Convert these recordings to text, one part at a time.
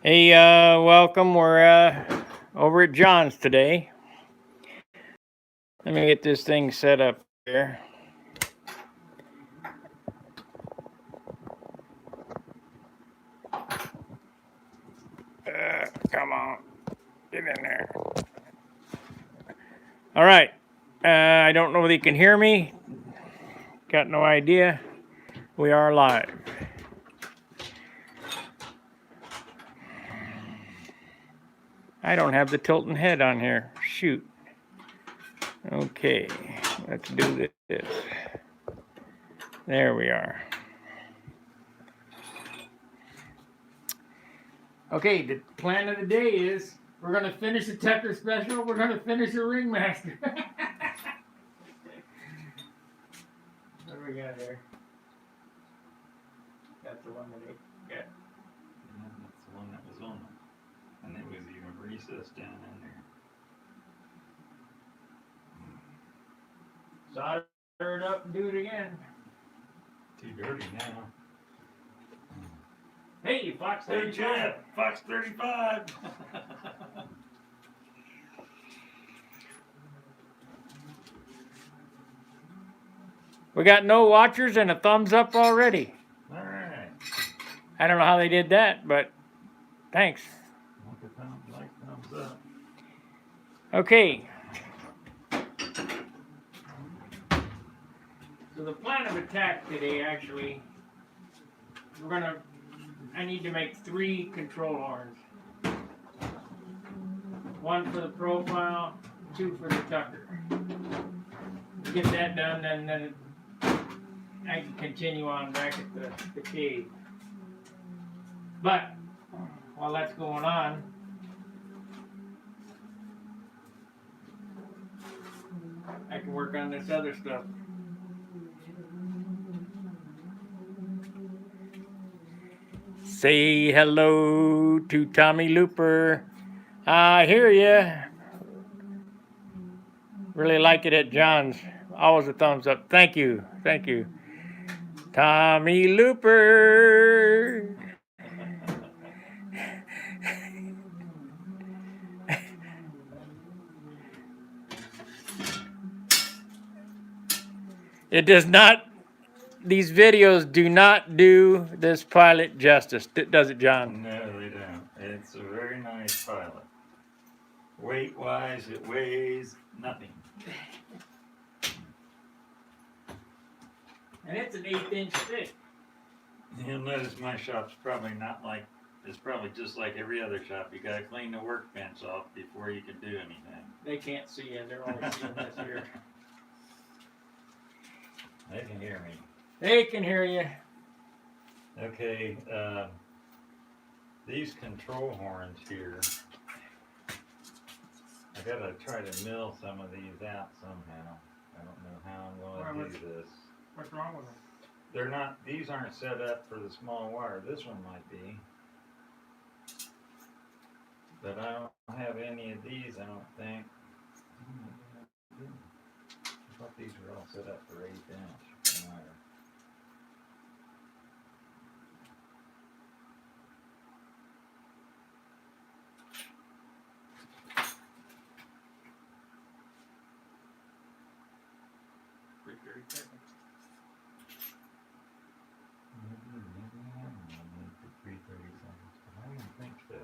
Hey, welcome. We're over at John's today. Let me get this thing set up here. Come on, get in there. All right. I don't know whether you can hear me. Got no idea. We are live. I don't have the tilting head on here. Shoot. Okay, let's do this. There we are. Okay, the plan of the day is we're going to finish the Tucker special. We're going to finish the Ringmaster. What do we got there? That's the one that they got. Yeah, that's the one that was on it. And it was even recessed down in there. Solder it up and do it again. Too dirty now. Hey, Fox 35. Fox 35. We got no watchers and a thumbs up already. All right. I don't know how they did that, but thanks. Like thumbs up. Okay. So the plan of attack today, actually, I need to make 3 control horns. 1 for the profile, 2 for the Tucker. Get that done, and then I can continue on back at the cave. But while that's going on, I can work on this other stuff. Say hello to Tommy Looper. I hear ya. Really like it at John's. Always a thumbs up. Thank you. Thank you. Tommy Looper. It does not, these videos do not do this pilot justice, does it, John? No, they don't. It's a very nice pilot. Weight-wise, it weighs nothing. And it's an 1/8-inch thick. You'll notice my shop's probably not like, it's probably just like every other shop. You gotta clean the workbench off before you can do anything. They can't see you. They're only seeing this here. They can hear me. They can hear you. Okay, these control horns here, I gotta try to mill some of these out somehow. I don't know how I'm gonna do this. What's wrong with them? They're not, these aren't set up for the small wire. This one might be. But I don't have any of these, I don't think. I thought these were all set up for 1/8-inch wire. Quick 30 seconds. Maybe I have one need for 3/30 seconds, but I don't think so.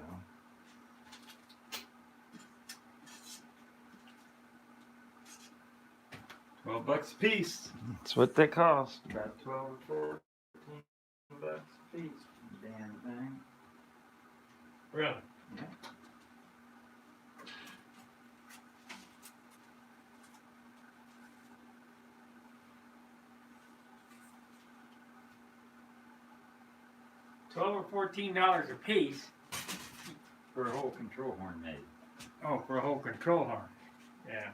$12 a piece. That's what they cost. About 12 or 14 bucks a piece. Damn thing. Really? Yeah. $12 or $14 a piece. For a whole control horn made. Oh, for a whole control horn. Yeah.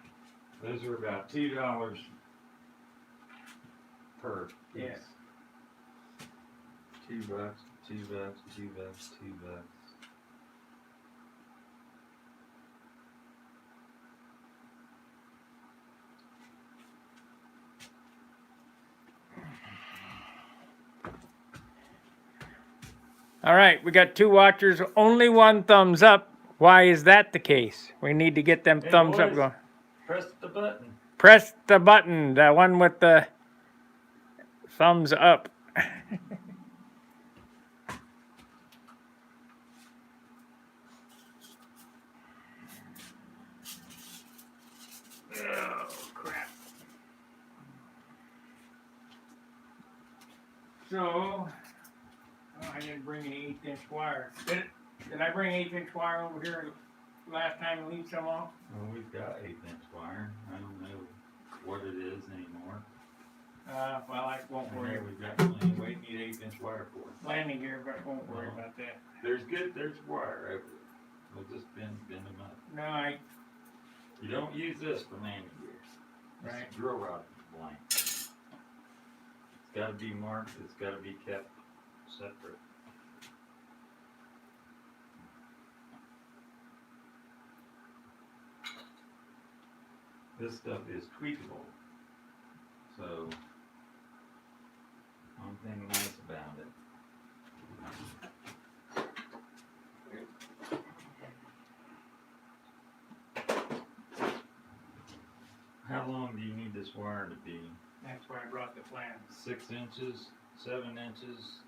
Those are about $2 per piece. Yeah. $2, $2, $2, $2. All right, we got 2 watchers, only 1 thumbs up. Why is that the case? We need to get them Hey, thumbs up boys. going. Press the button. Press the button, the one with the thumbs up. Oh, crap. So, oh, I didn't bring an 1/8" wire. Did I bring 1/8" wire over here last time and leave some off? Well, we've got 1/8" wire. I don't know what it is anymore. Well, I won't I worry. know we've got plenty. We need 1/8" wire for it. Landing gear, but won't worry about that. There's wire everywhere. We'll just bend them up. No, You don't use this for landing gear. right. This drill rod is blank. It's got to be marked. It's got to be kept separate. This stuff is tweakable. So, one thing nice about it. How long do you need this wire to be? That's why I brought the plan. 6 inches, 7 inches?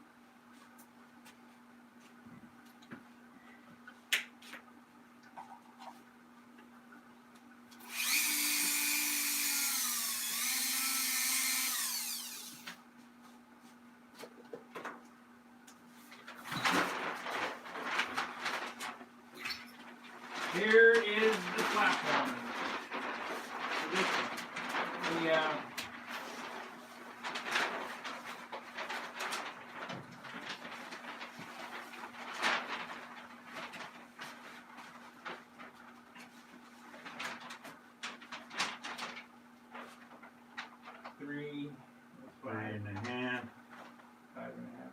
Here is the platform. This one. The, three, 3.5, 5.5.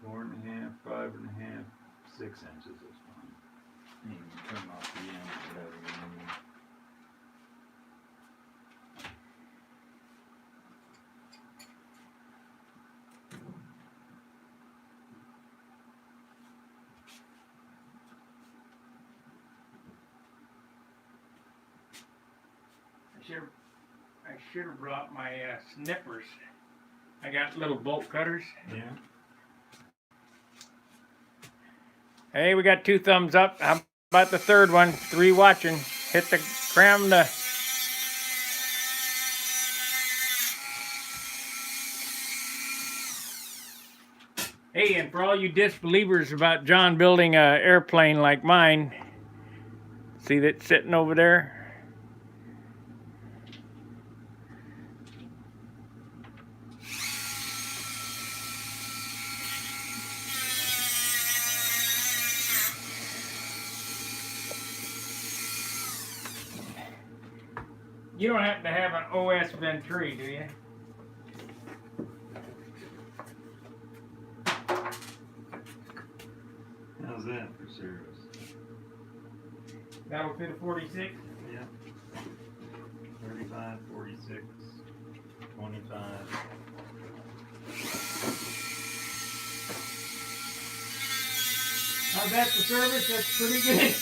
4.5, 5.5, 6 inches is fine. You can trim off the end, whatever you need. I should have brought my snippers. I got little bolt cutters. Yeah. Hey, we got 2 thumbs up. How about the third one? 3 watching. Hit the cram the. Hey, and for all you disbelievers about John building an airplane like mine, see that sitting over there? You don't happen to have an OS Venturi, do you? How's that for service? That'll fit a 46? Yeah. 35, 46, 25. How's that for service? That's pretty good.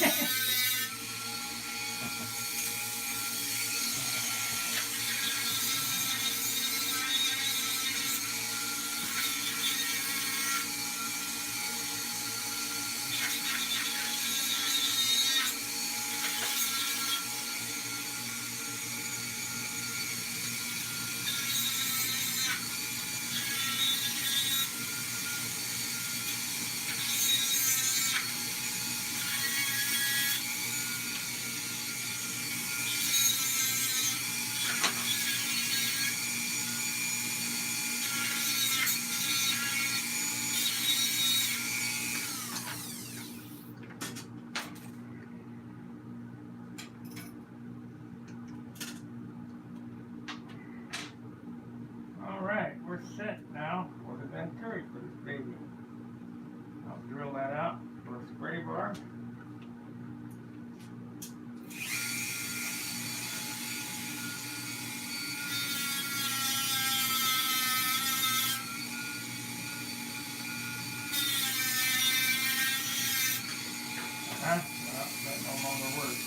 Huh? Well, that no longer works.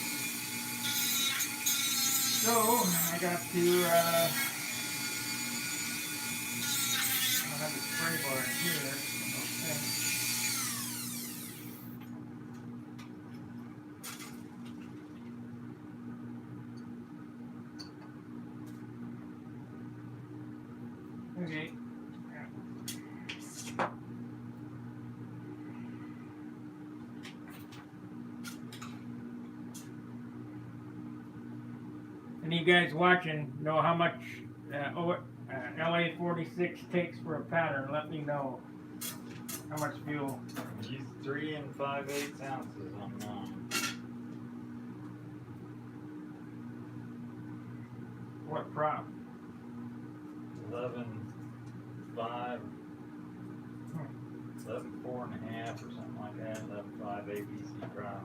So, I got to, I don't have the spray bar in here. Okay. Okay. And you guys watching know how much LA 46 takes for a pattern. Let me know how much fuel. Use 3 5/8 ounces on mine. What prop? 11.5, 11.4.5 or something like that. 11.5 ABC prop.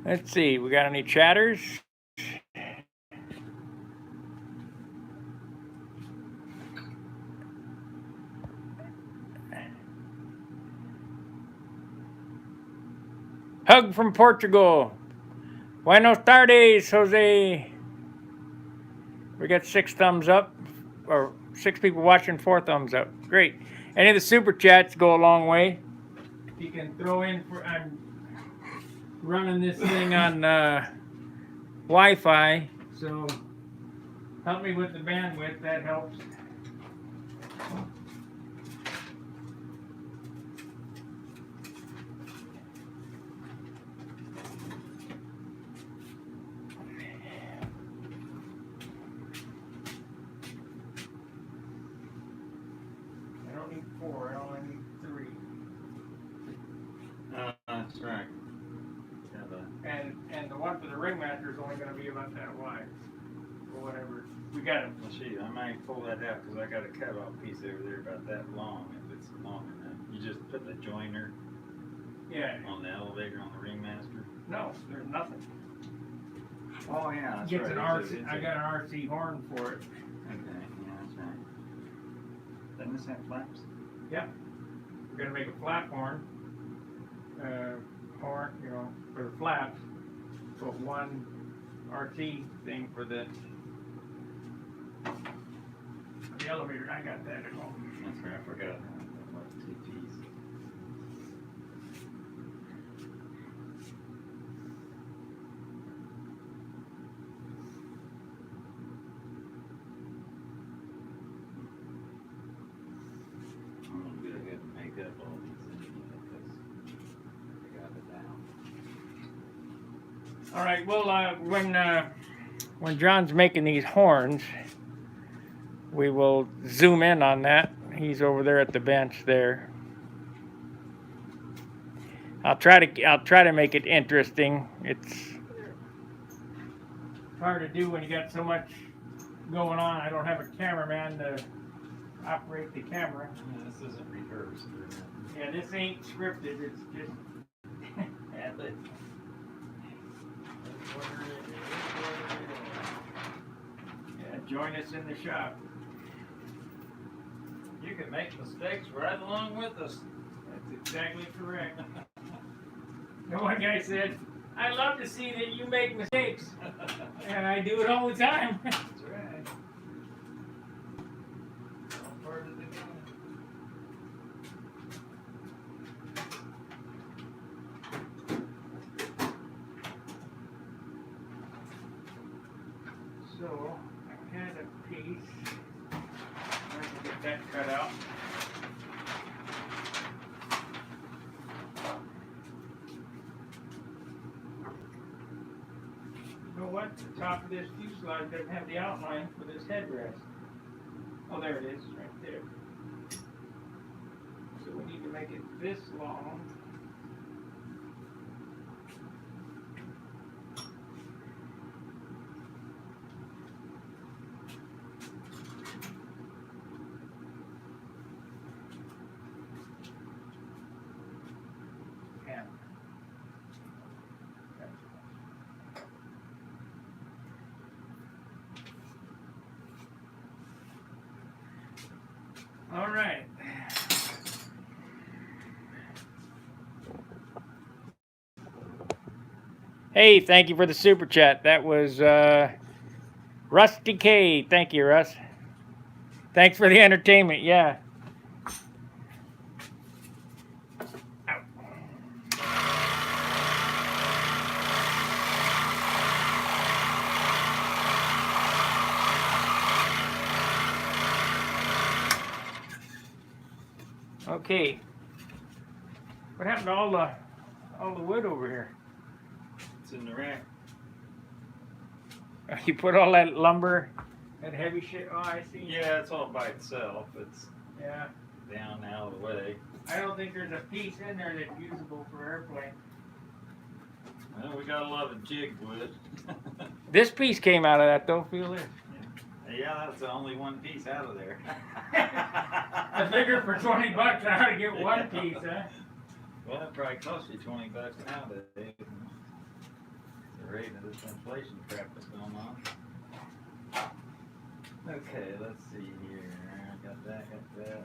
Let's see, we got any chatters? Hug from Portugal. Buenos tardes, Jose. We got 6 thumbs up, or 6 people watching, 4 thumbs up. Great. Any of the super chats go a long way. If you can throw in for, I'm running this thing on Wi-Fi, so help me with the bandwidth, that helps. I don't need 4, I only need 3. That's right. And the one for the ringmaster is only going to be about that wide, or whatever. We got it. Well, shoot, I might pull that out because I got a cut-off piece over there about that long. If it's long enough, you just put the joiner on the elevator on the ringmaster. No, there's nothing. Oh yeah, that's Gets right. an RC. I got an RC horn for it. Okay, yeah, that's right. Doesn't this have flaps? Yeah. We're gonna make a flap horn. Horn, for the flaps. Put one RT thing for the elevator. I got that at home. That's right. I forgot. That 2 piece. I'm gonna go ahead and make up all these because I got it down. All right. Well, when John's making these horns, we will zoom in on that. He's over there at the bench there. I'll try to make it interesting. It's hard to do when you got so much going on. I don't have a cameraman to operate the camera. Yeah, this isn't rehearsed. Yeah, this ain't scripted. It's just ad-lib. Yeah, join us in the shop. You can make mistakes right along with us. That's exactly correct. The one guy said, "I love to see that you make mistakes," and I do it all the time. That's right. All part of the game. So I had a piece. I can get that cut out. You know what? The top of this fuselage doesn't have the outline for this headrest. Oh, there it is, right there. So we need to make it this long. Hey, thank you for the super chat. That was Rusty K. Thank you, Russ. Thanks for the entertainment. Yeah. Okay. What happened to all the wood over here? It's in the rack. You put all that lumber, that heavy shit. Oh, I see. Yeah, it's all by itself. It's Yeah. down out of the way. I don't think there's a piece in there that's usable for airplane. Well, we got a lot of jig wood. This piece came out of that though. Feel it. Yeah, that's the only one piece out of there. I figured for $20 I ought to get one piece, huh? Well, it probably cost you $20 nowadays. The rate of this inflation crap that's going on. Okay, let's see here. Got that, got that.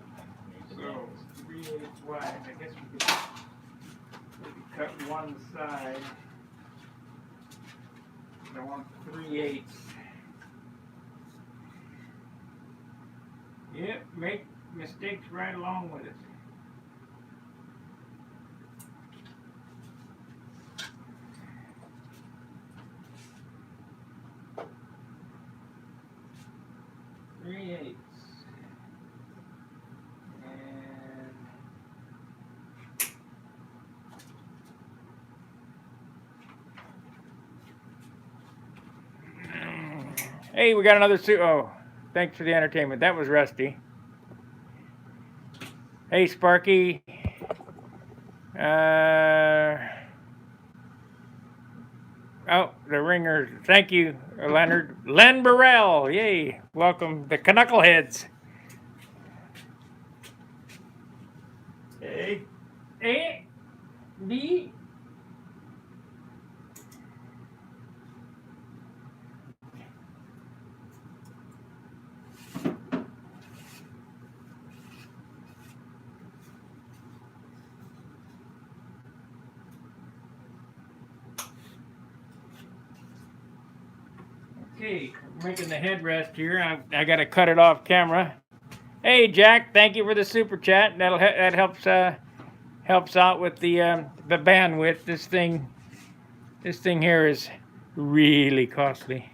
Need to So 3/8 wide. I guess we could maybe cut one side. I want 3/8. Yep, make mistakes right along with it. Three-eighths. And hey, we got another suit. Oh, thanks for the entertainment. That was Rusty. Hey, Sparky. Oh, the ringers. Thank you, Leonard. Len Burrell. Yay. Welcome, the Knuckleheads. A. A. B. Okay, making the headrest here. I got to cut it off camera. Hey, Jack, thank you for the super chat. That helps out with the bandwidth. This thing here is really costly.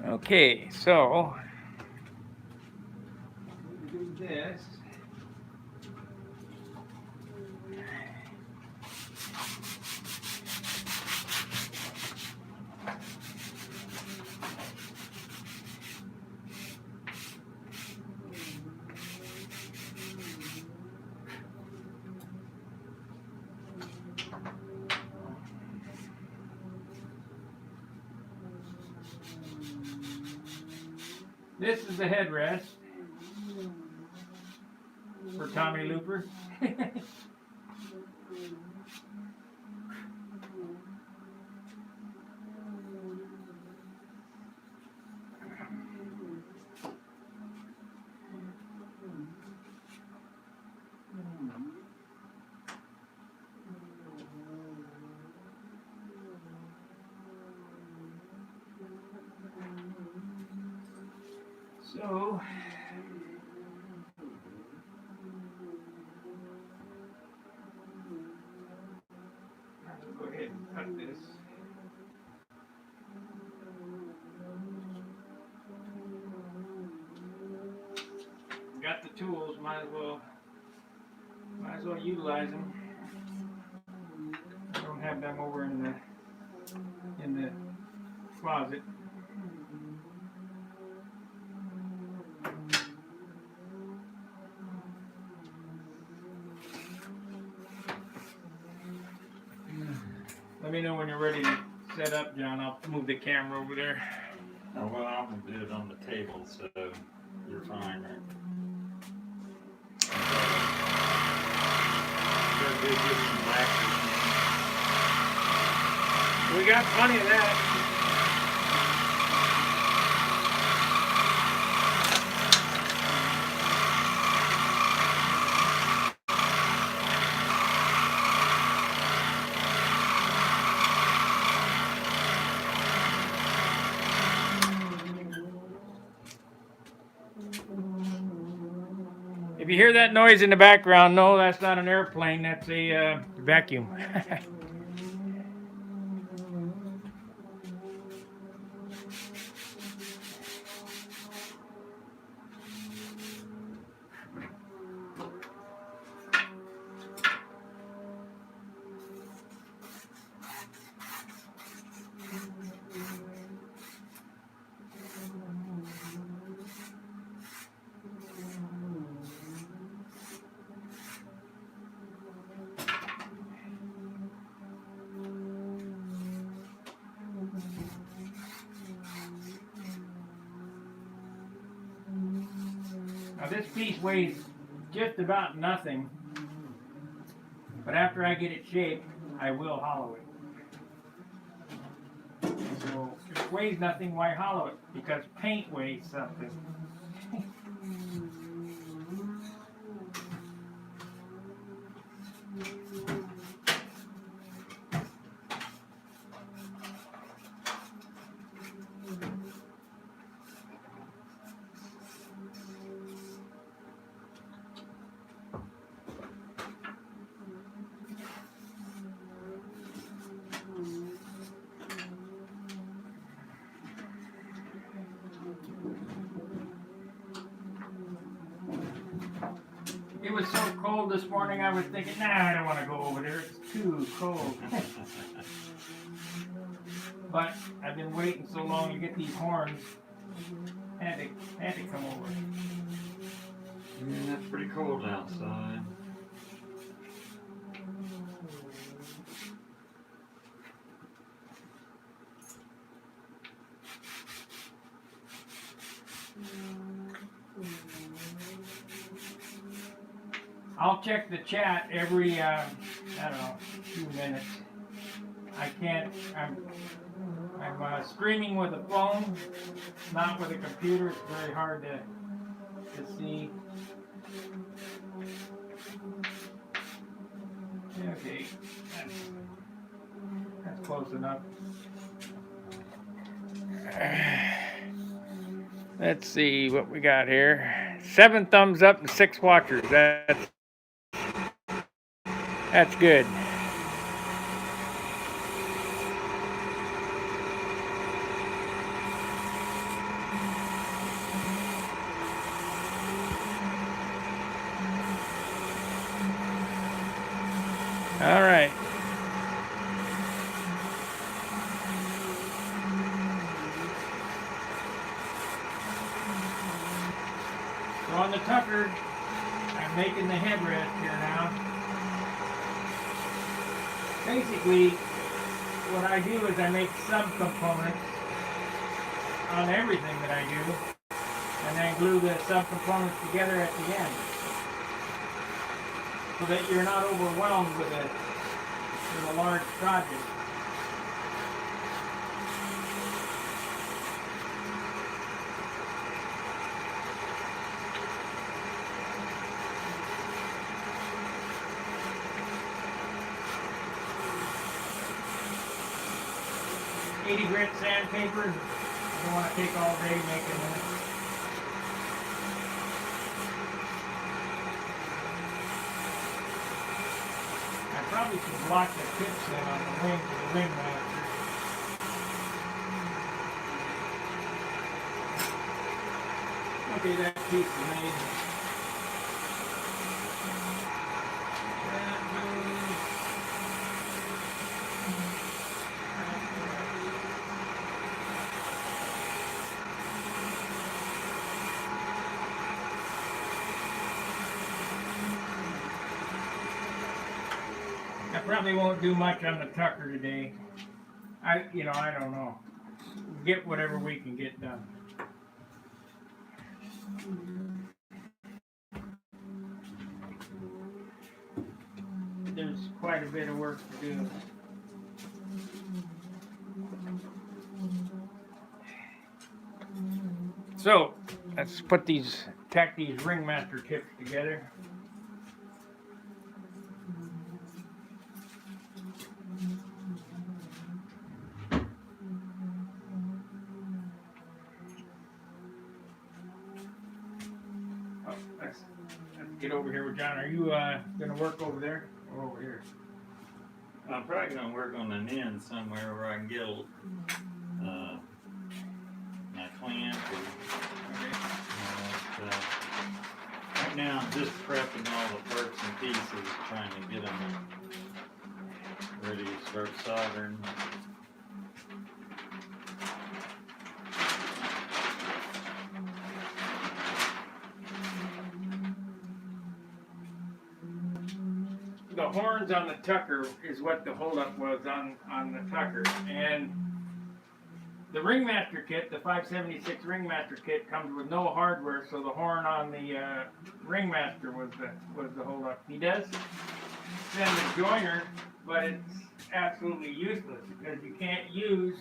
Okay, so do this. This is the headrest for Tommy Looper. So I'll go ahead and cut this. Got the tools, might as well utilize them. I don't have them over in the closet. me know when you're ready to set up, John. I'll move the camera over there. Oh, well, I'm gonna do it on the table, so you're fine, right? Gotta do just some lacquer. We got plenty of that. If you hear that noise in the background, no, that's not an airplane. That's a vacuum. Now this piece weighs just about nothing, but after I get it shaped, I will hollow it. So if it weighs nothing, why hollow it? Because paint weighs something. It was so cold this morning, I was thinking, nah, I don't want to go over there. It's too cold. But I've been waiting so long to get these horns. Had to come over. Yeah, it's pretty cold outside. I'll check the chat every, I don't know, few minutes. I can't, I'm streaming with a phone, not with a computer. It's very hard to see. Okay, that's close enough. Let's see what we got here. 7 thumbs up and 6 watchers. That's good. All right. So on the Tucker, I'm making the headrest here now. Basically, what I do is I make subcomponents on everything that I do, and then glue the subcomponents together at the end, so that you're not overwhelmed with a large project. .80 grit sandpaper. I don't want to take all day making it. I probably should block the tips in on the wing for the ring master. Okay, that piece is made. I probably won't do much on the Tucker today. I don't know. Get whatever we can get done. There's quite a bit of work to do. So, let's tack these ringmaster tips together. Oh, let's get over here with John. Are you gonna work over there or over here? I'm probably gonna work on an end somewhere where I can get my clamp. Right now I'm just prepping all the parts and pieces, trying to get them ready to start soldering. The horns on the Tucker is what the holdup was on the Tucker, and the Ringmaster kit, the 576 Ringmaster kit, comes with no hardware, so the horn on the Ringmaster was the holdup. He does send a joiner, but it's absolutely useless because you can't use.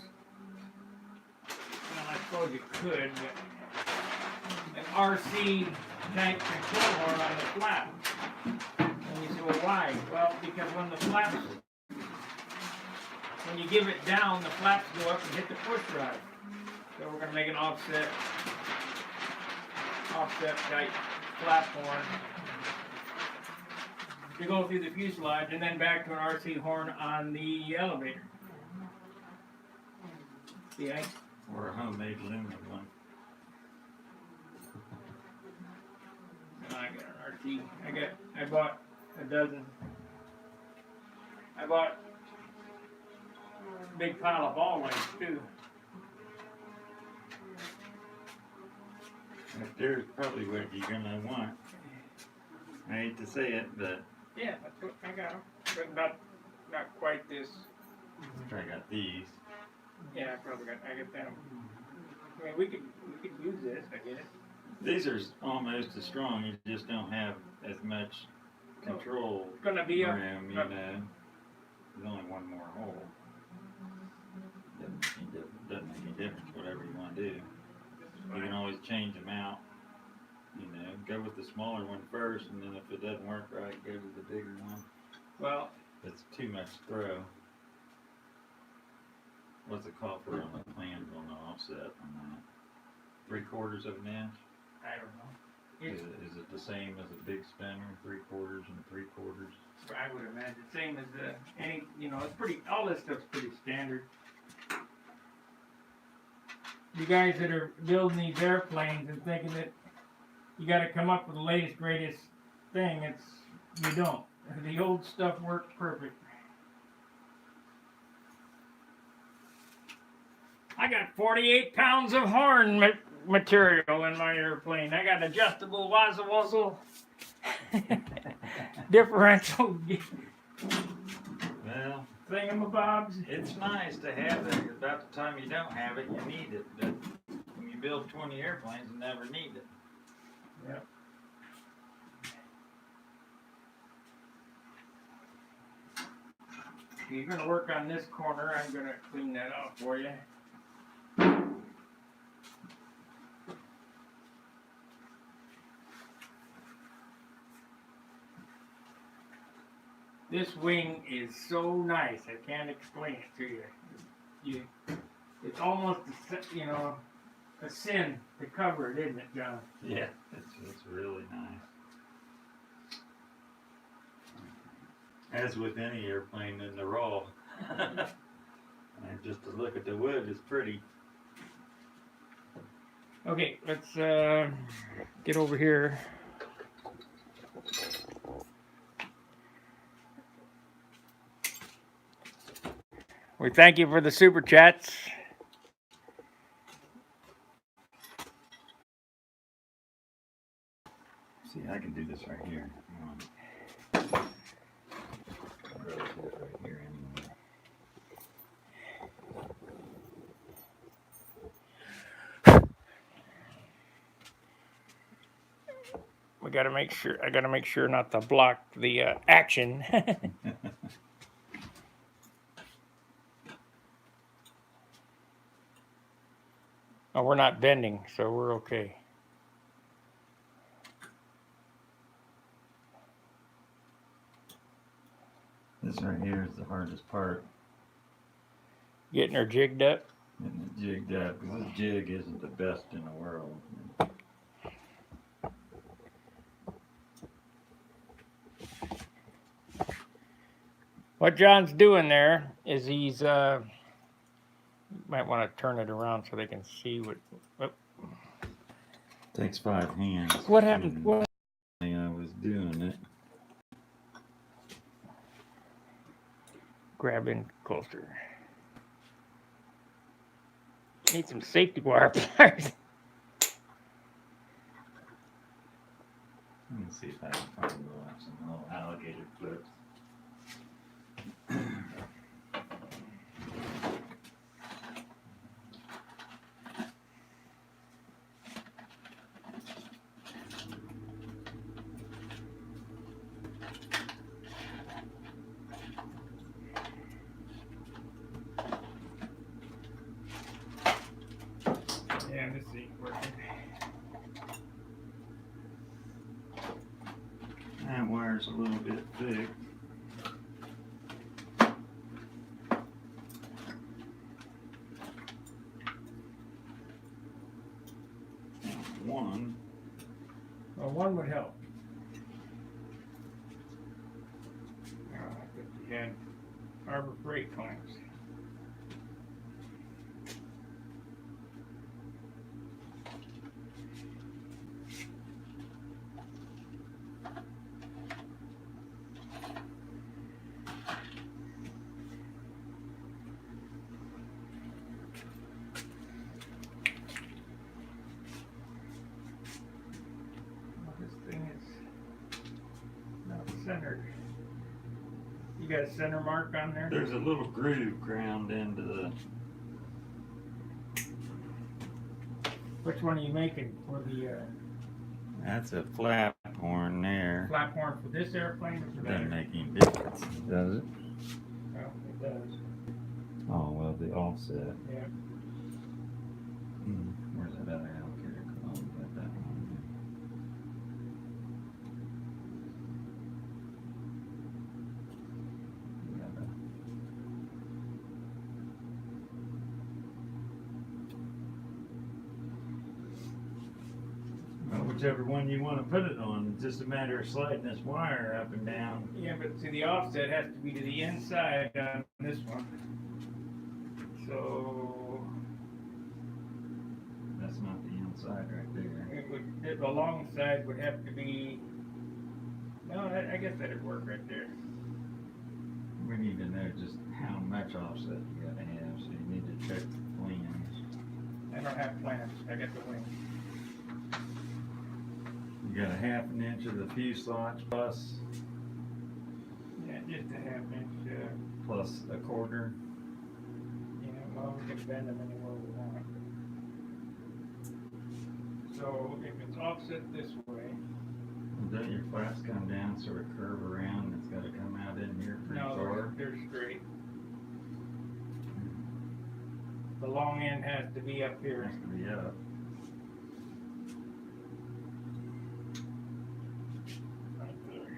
Well, I suppose you could, but an RC type control horn on the flap. And you say, well, why? Well, because when the flaps, when you give it down, the flaps go up and hit the push rod. So we're going to make an offset type flap horn to go through the fuselage and then back to an RC horn on the elevator. See, Or a homemade aluminum one. I got an RC. I bought a dozen. I bought a big pile of ball links too. There's probably what you're gonna want. I hate to say it, but Yeah, that's what I got them. But not quite this. I got these. Yeah, I got them. I mean, we could use this. I get it. These are almost as strong. You just don't have as much control. It's gonna be room, you know. There's only one more hole. Doesn't make any difference. Whatever you want to do, you can always change them out. You know, go with the smaller one first, and then if it doesn't work right, go to the bigger one. Well, It's too much throw. What's it called for on the plans on the offset on that? 3/4 of an inch? I don't know. Is it the same as a big spinner, 3/4 and 3/4? I would imagine same as any. It's pretty. All this stuff's pretty standard. You guys that are building these airplanes and thinking that you got to come up with the latest, greatest thing, you don't. The old stuff worked perfect. I got 48 pounds of horn material in my airplane. I got adjustable wazzle differential Well, thingamabobs. it's nice to have it. About the time you don't have it, you need it. But when you build 20 airplanes, you never need it. Yep. You're going to work on this corner. I'm going to clean that out for you. This wing is so nice. I can't explain it to you. It's almost a sin to cover it, isn't it, John? Yeah, it's really nice. As with any airplane in the raw. And just to look at the wood is pretty. Okay, let's get over here. We thank you for the super chats. See, I can do this right here. I'd rather do it right here anyway. gotta make sure. I gotta make sure not to block the action. Oh, we're not bending, so we're okay. This right here is the hardest part. Getting her jigged up. Getting it jigged up, because this jig isn't the best in the world. What John's doing there is he's might want to turn it around so they can see what. Takes 5 hands. What happened? What? I was doing it. Grab in closer. Need some safety wire pliers. Let me see if I can find some little alligator clips. Yeah, this ain't working. That wire's a little bit thick. One. Well, one would help. If you had Harbor Freight clamps. Centered. You got a center mark on there? There's a little groove ground into the. Which one are you making for the That's a flap horn there. flap horn for this airplane or for that? Doesn't make any difference, does it? Well, it does. Oh well, the offset. Yeah. Where's that other alligator? Oh, we got that one. Whichever one you want to put it on. It's just a matter of sliding this wire up and down. Yeah, but see, the offset has to be to the inside on this one. So That's not the inside right there. it would, the long side would have to be. No, I guess that'd work right there. We need to know just how much offset you gotta have, so you need to check the plans. I don't have plans. I got the wing. You got a 1/2 inch of the fuselage plus Yeah, just a 1/2 inch. plus a 1/4. Yeah, well, we can bend them anywhere we want. So if it's offset this way. Don't your flaps come down, sort of curve around, and it's gotta come out in here pretty No, far? they're straight. The long end has to be up here. Has to be up. Right there.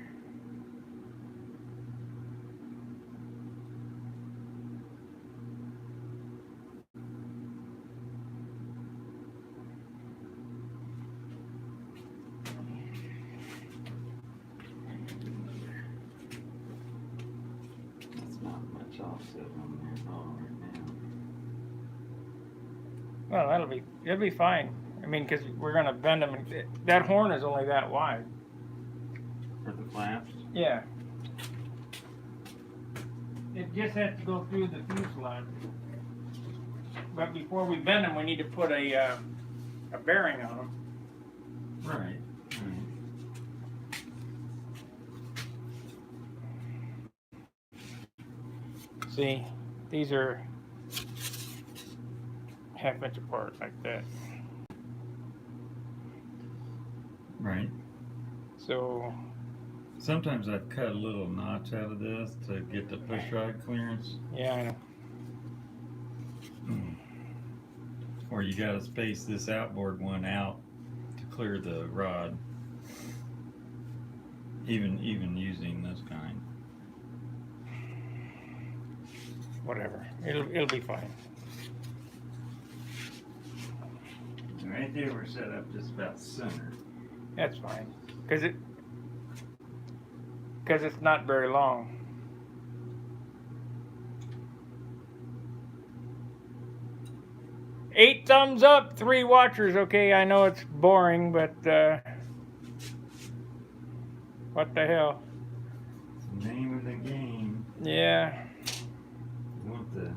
That's not much offset on there at all right now. Well, it'll be fine. I mean, because we're gonna bend them. And that horn is only that wide. For the flaps? Yeah. It just has to go through the fuselage. But before we bend them, we need to put a bearing on them. Right. See, these are 1/2 inch apart like that. Right. So, Sometimes I've cut a little notch out of this to get the push rod clearance. yeah, I know. Or you gotta space this outboard one out to clear the rod. Even using this kind. Whatever. It'll be fine. Right there we're set up just about center. That's fine. Cause it's not very long. Eight thumbs up, 3 watchers. Okay, I know it's boring, but what the hell? It's the name of the game. Yeah. You want the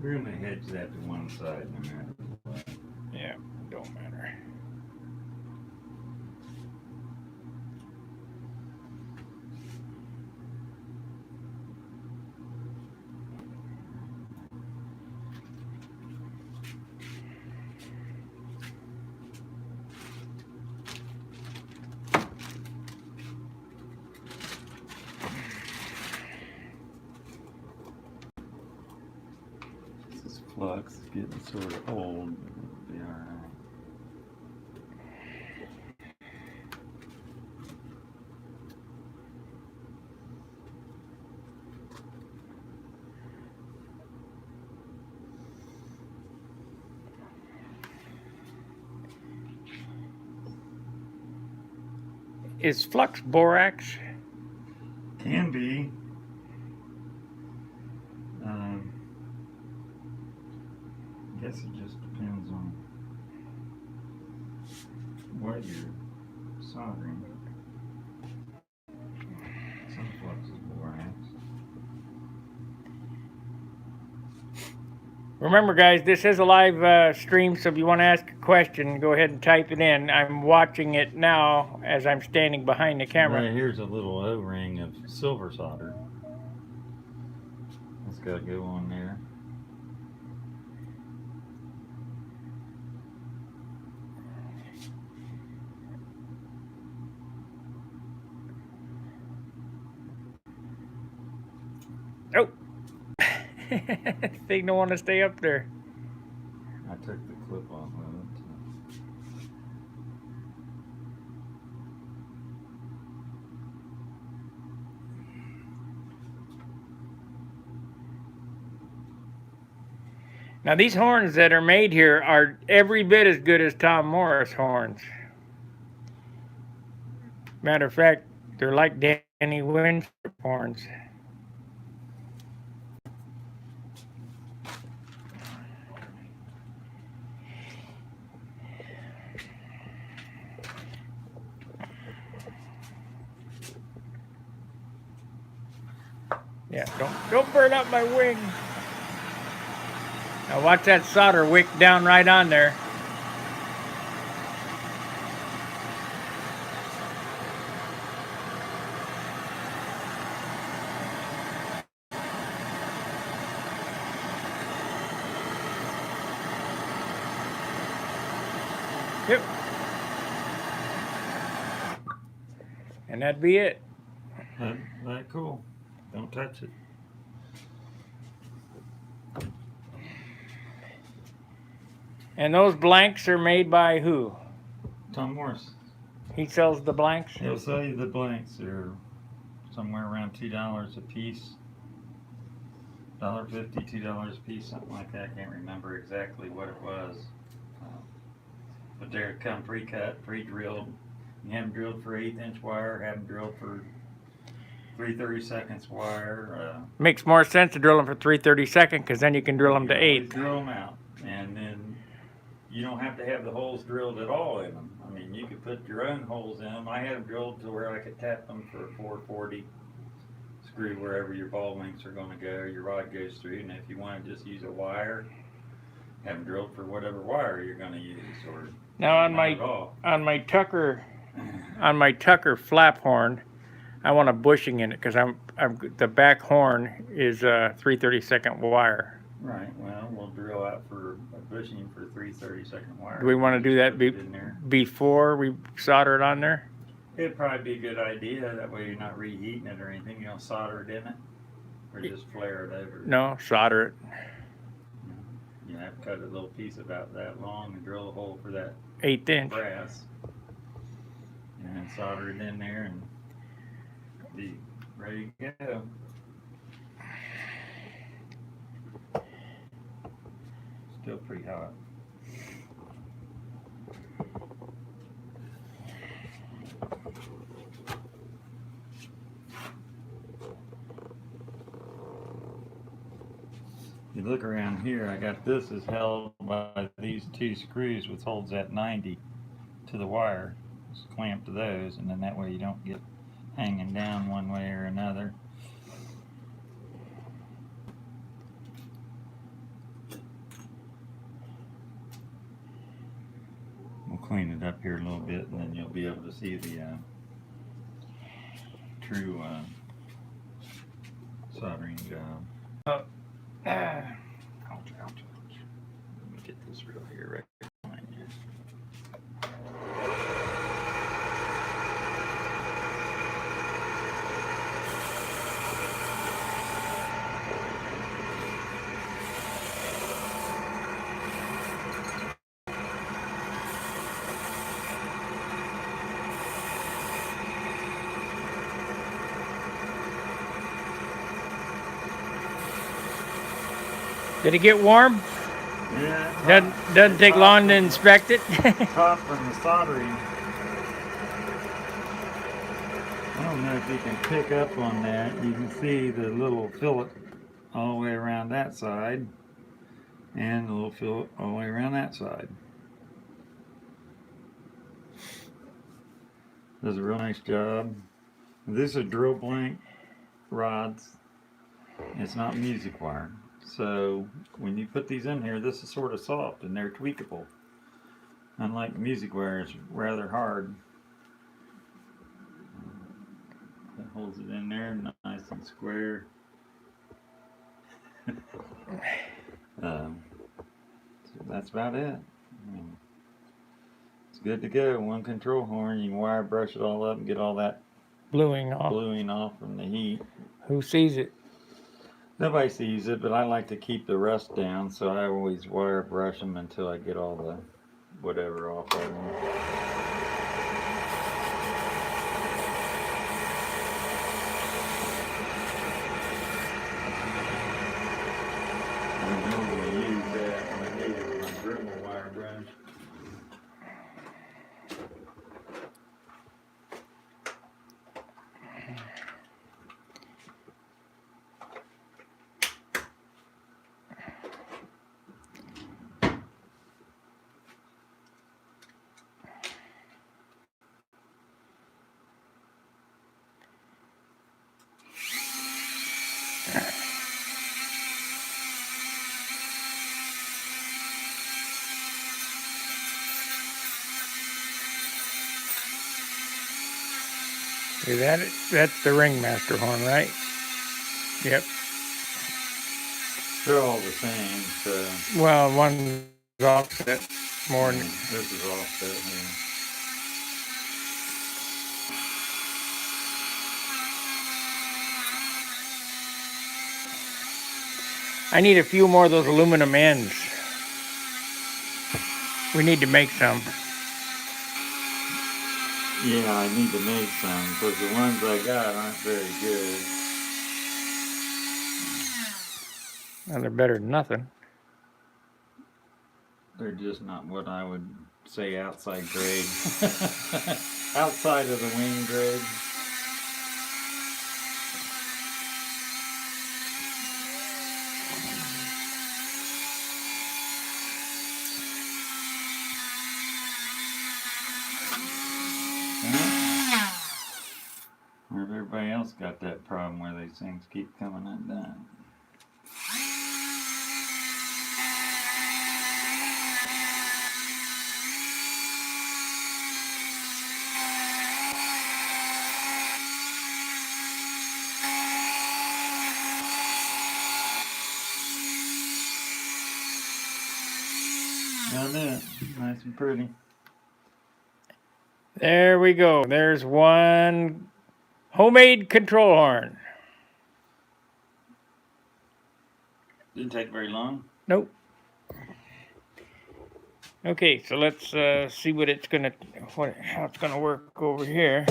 we're gonna hedge that to one side no matter what. Yeah, don't matter. This flux is getting sort of old, but it'll be alright. Is flux borax? Can be. I guess it just depends on what you're soldering. Some flux is borax. Remember, guys, this is a live stream, so if you want to ask a question, go ahead and type it in. I'm watching it now as I'm standing behind the camera. Right here's a little O-ring of silver solder. That's got to go on there. Oh! They don't want to stay up there. I took the clip off of it. Now, these horns that are made here are every bit as good as Tom Morris horns. Matter of fact, they're like Danny Winstrup horns. Yeah, don't burn up my wing. Now watch that solder wick down right on there. Yep. And that'd be it. That cool. Don't touch it. And those blanks are made by who? Tom Morris. He sells the blanks? He'll sell you the blanks. They're somewhere around $2 a piece. $1.50, $2 a piece, something like that. I can't remember exactly what it was. But they come pre-cut, pre-drilled. You have them drilled for 1/8" wire, have them drilled for 3/32 wire. Makes more sense to drill them for 3/32 because then you can drill them to always 1/8. Drill them out, and then you don't have to have the holes drilled at all in them. I mean, you could put your own holes in them. I had them drilled to where I could tap them for a 440 screw wherever your ball links are going to go, your rod goes through. And if you want to just use a wire, have them drilled for whatever wire you're going to use. Or now on my Tucker flap horn, I want a bushing in it because the back horn is 3/32 wire. Right, well, we'll drill out for a bushing for 3/32 wire. Do we want to do that before we solder it on there? It'd probably be a good idea. That way you're not reheating it or anything. You don't solder it in it, or just flare it over. No, solder it. You have to cut a little piece about that long and drill a hole for that 1/8 inch brass, and then solder it in there and be ready to go. Still pretty hot. You look around here, I got this is held by these 2 screws which holds that 90 to the wire. Just clamp to those, and then that way you don't get hanging down one way or another. We'll clean it up here a little bit, and then you'll be able to see the true soldering job. Ouch, ouch, ouch. Let me get this real here right behind you. Did it get warm? Yeah. Doesn't take long to inspect it. Top from the soldering. I don't know if you can pick up on that. You can see the little fillet all the way around that side, and the little fillet all the way around that side. Does a real nice job. These are drill blank rods. It's not music wire. So when you put these in here, this is sort of soft and they're tweakable. Unlike music wire, it's rather hard. That holds it in there nice and square. So that's about it. It's good to go. One control horn. You can wire brush it all up and get all that Bluing off from the heat. Who sees it? Nobody sees it, but I like to keep the rust down, so I always wire brush them until I get all the whatever off of them. I normally use that when I need it with my Dremel wire brush. See that? That's the ringmaster horn, right? Yep. They're all the same, so. Well, one's offset more than. This is offset here. I need a few more of those aluminum ends. We need to make some. Yeah, I need to make some because the ones I got aren't very good. Well, they're better than nothing. They're just not what I would say outside grade. Outside of the wing grade. Or if everybody else got that problem where these things keep coming undone. Done it. Nice and pretty. There we go. There's one homemade control horn. Didn't take very long. Nope. Okay, so let's see what it's gonna, how it's gonna work over here.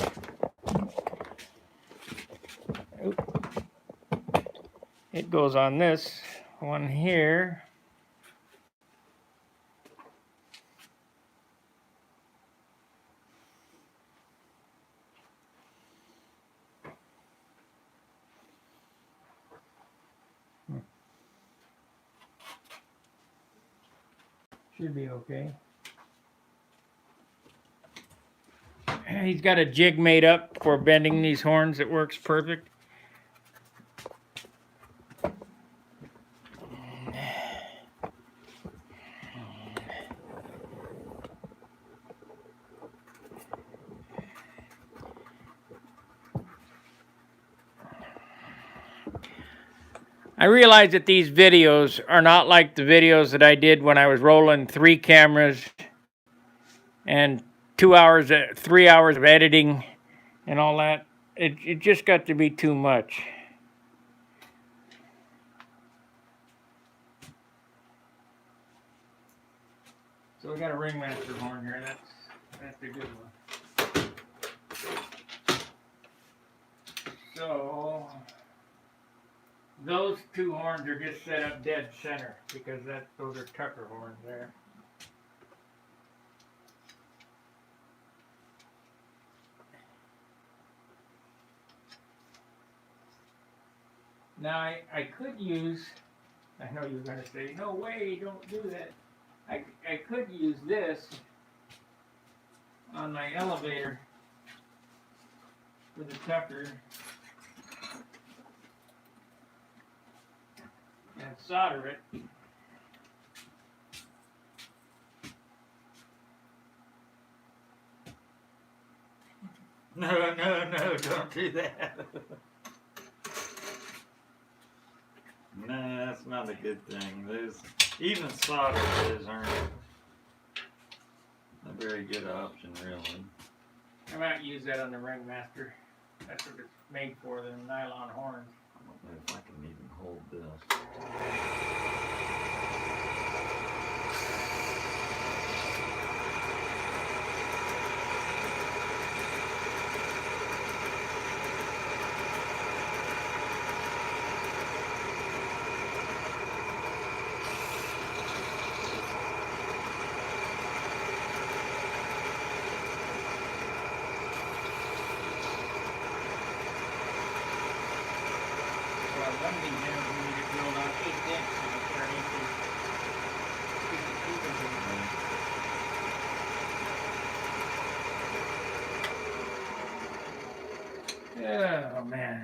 Oop. It goes on this one here. Should be okay. He's got a jig made up for bending these horns that works perfect. I realize that these videos are not like the videos that I did when I was rolling 3 cameras and 3 hours of editing and all that. It just got to be too much. So we got a ringmaster horn here. That's a good one. So those 2 horns are just set up dead center because those are Tucker horns there. Now I could use, I know you're going to say, no way, don't do that. I could use this on my elevator for the Tucker and solder it. No, don't do that. No, that's not a good thing. Even solders aren't a very good option, really. I might use that on the ringmaster. That's what it's made for, the nylon horns. I don't know if I can even hold this. One of these ends we need to drill out 8 inches and turn into oh man.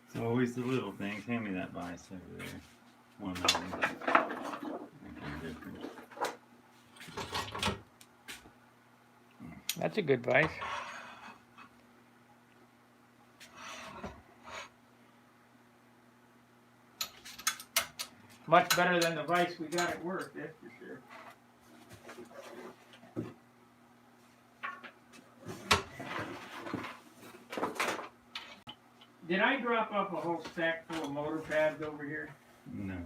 It's always the little things. Hand me that vise over there. One of them. That's a good vise. Much better than the vise we got at work, that's for sure. Did I drop off a whole stack full of motor pads over here? No.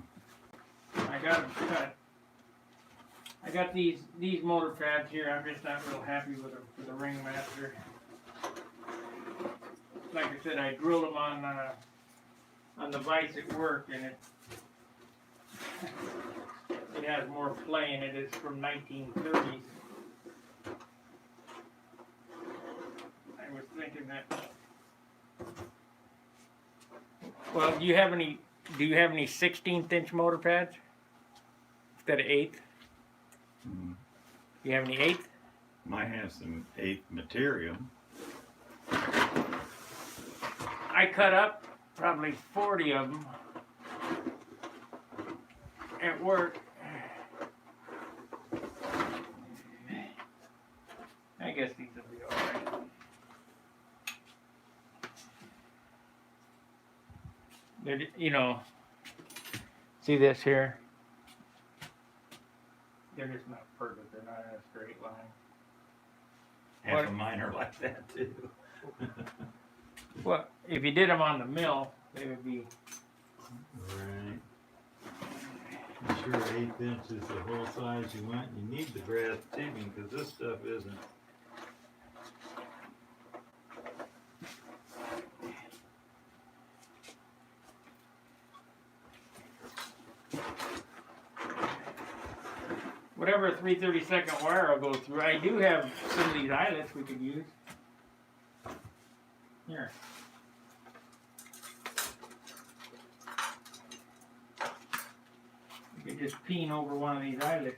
I got them cut. I got these motor pads here. I'm just not real happy with them for the ringmaster. Like I said, I drilled them on the vise at work, and it has more play in it. It's from 1930s. I was thinking that. Well, do you have any 16th inch motor pads instead of 8th? Mm. You have any 8th? Might have some 8th material. I cut up probably 40 of them at work. I guess these will be alright. They're, see this here? they're just not perfect, they're not in a straight line. Half What? of mine are like that too. Well, if you did them on the mill, they would be, Right. I'm sure 1/8 inch is the whole size you want. You need the brass tubing because this stuff isn't. whatever 3/32 wire will go through. I do have some of these eyelets we could use. Here. You could just peen over one of these eyelets.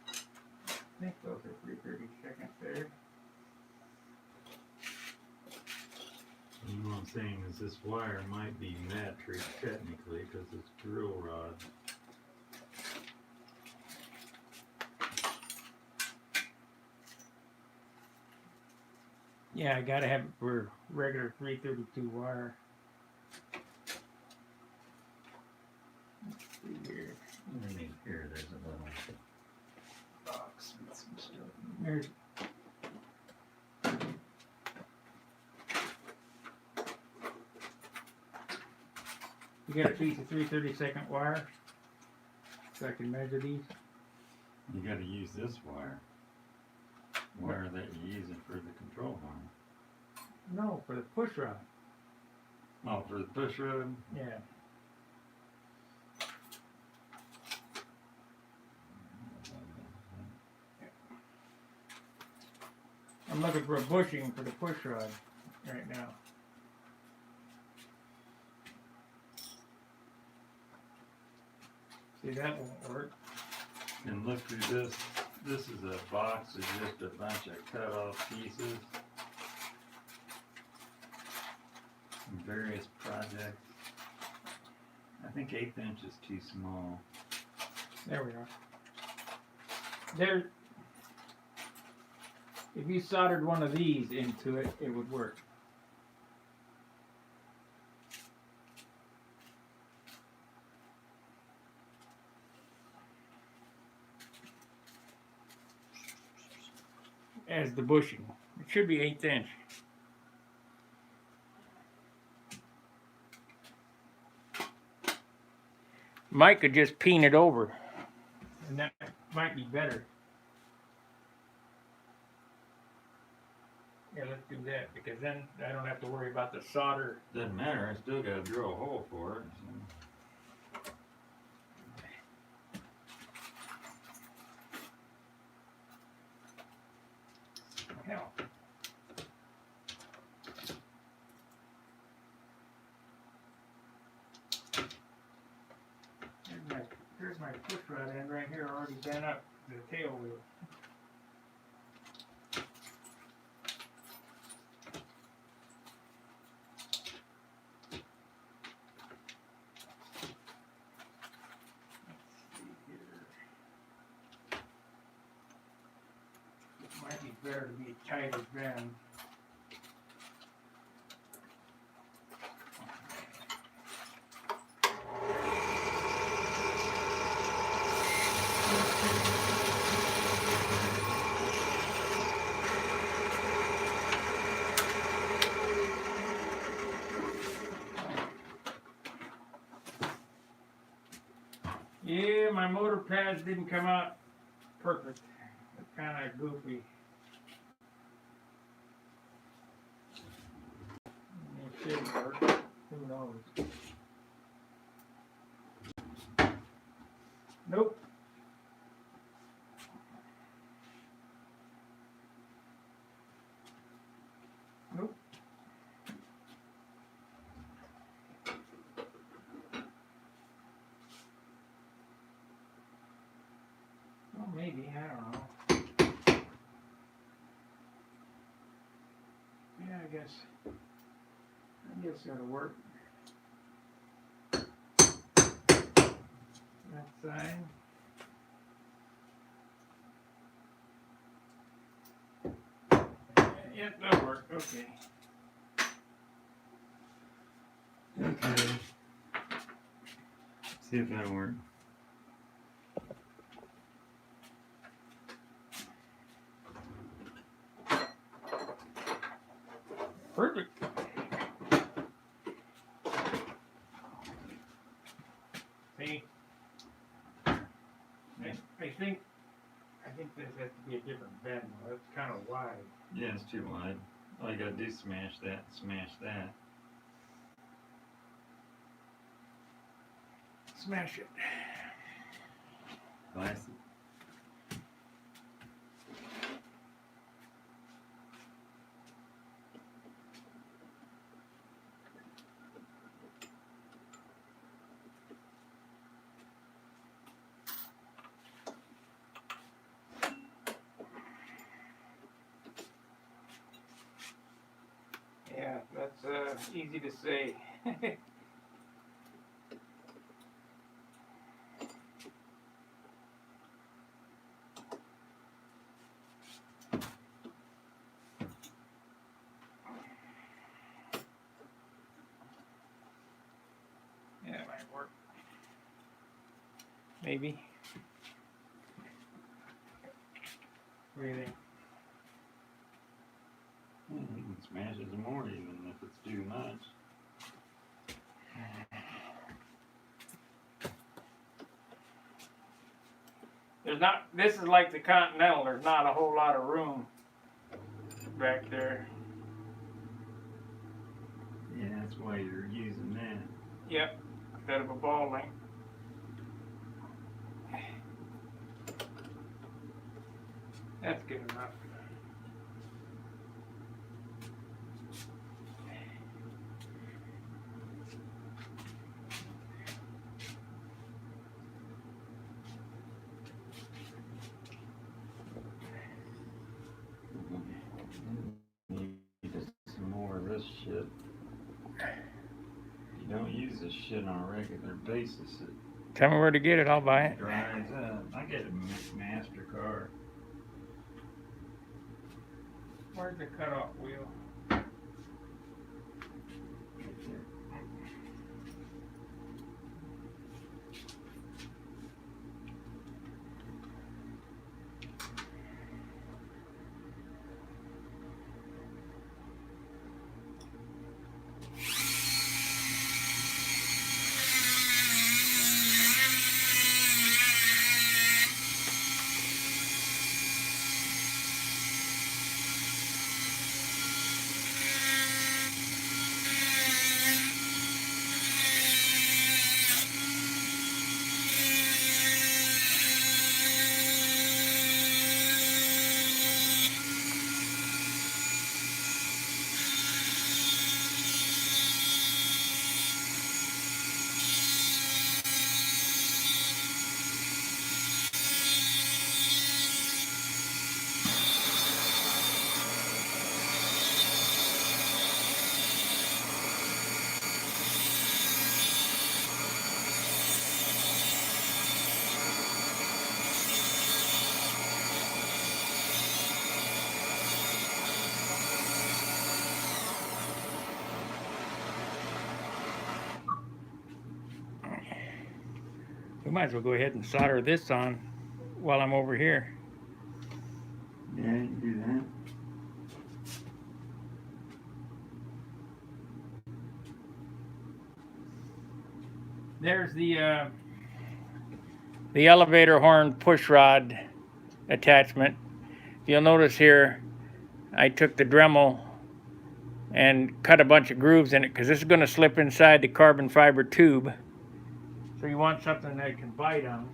I think those are 3/32 there. And what I'm saying is this wire might be metric technically because it's drill rod. Yeah, I gotta have it for regular 332 wire. Let's see here. Underneath here, there's a little Box with some stuff. There's. You got a piece of 3/32 wire, so I can measure these. You got to use this wire. Wire that you're using for the control arm. No, for the push rod. Oh, for the push rod? Yeah. I'm looking for a bushing for the push rod right now. See, that won't work. And look through this. This is a box of just a bunch of cut off pieces. From various projects. I think 1/8 inch is too small. There we are. There. If you soldered one of these into it, it would work. As the bushing. It should be 1/8 inch. Mike could just peen it over, and that might be better. Yeah, let's do that, because then I don't have to worry about the solder. Doesn't matter, I still gotta drill a hole for it. Hell. Here's my push rod end right here, already bent up the tail wheel. Might be better to be tighter bend. Yeah, my motor pads didn't come out perfect. They're kind of goofy. It should work. Who knows? Nope. Nope. Well, maybe, I don't know. Yeah, I guess that'll work. That side. Yeah, that'll work, okay. Okay. See if that'll work. Perfect. See, I think this has to be a different bend. That's kind of wide. Yeah, it's too wide. All you gotta do is smash that, smash that. Smash it. Glass. Yeah, that's easy to say. Yeah, it might work. Maybe. What do you think? You can smash it more even if it's too much. There's not, this is like the Continental, there's not a whole lot of room back there. Yeah, that's why you're using that. Yep, instead of a ball length. That's good enough. Need some more of this shit. You don't use this shit on a regular basis. It Tell me where to get it, I'll buy it. dries up. I get a MasterCard. Where's the cutoff wheel? We might as well go ahead and solder this on while I'm over here. Yeah, you can do that. There's the elevator horn push rod attachment. You'll notice here I took the Dremel and cut a bunch of grooves in it because this is going to slip inside the carbon fiber tube. So you want something that can bite on.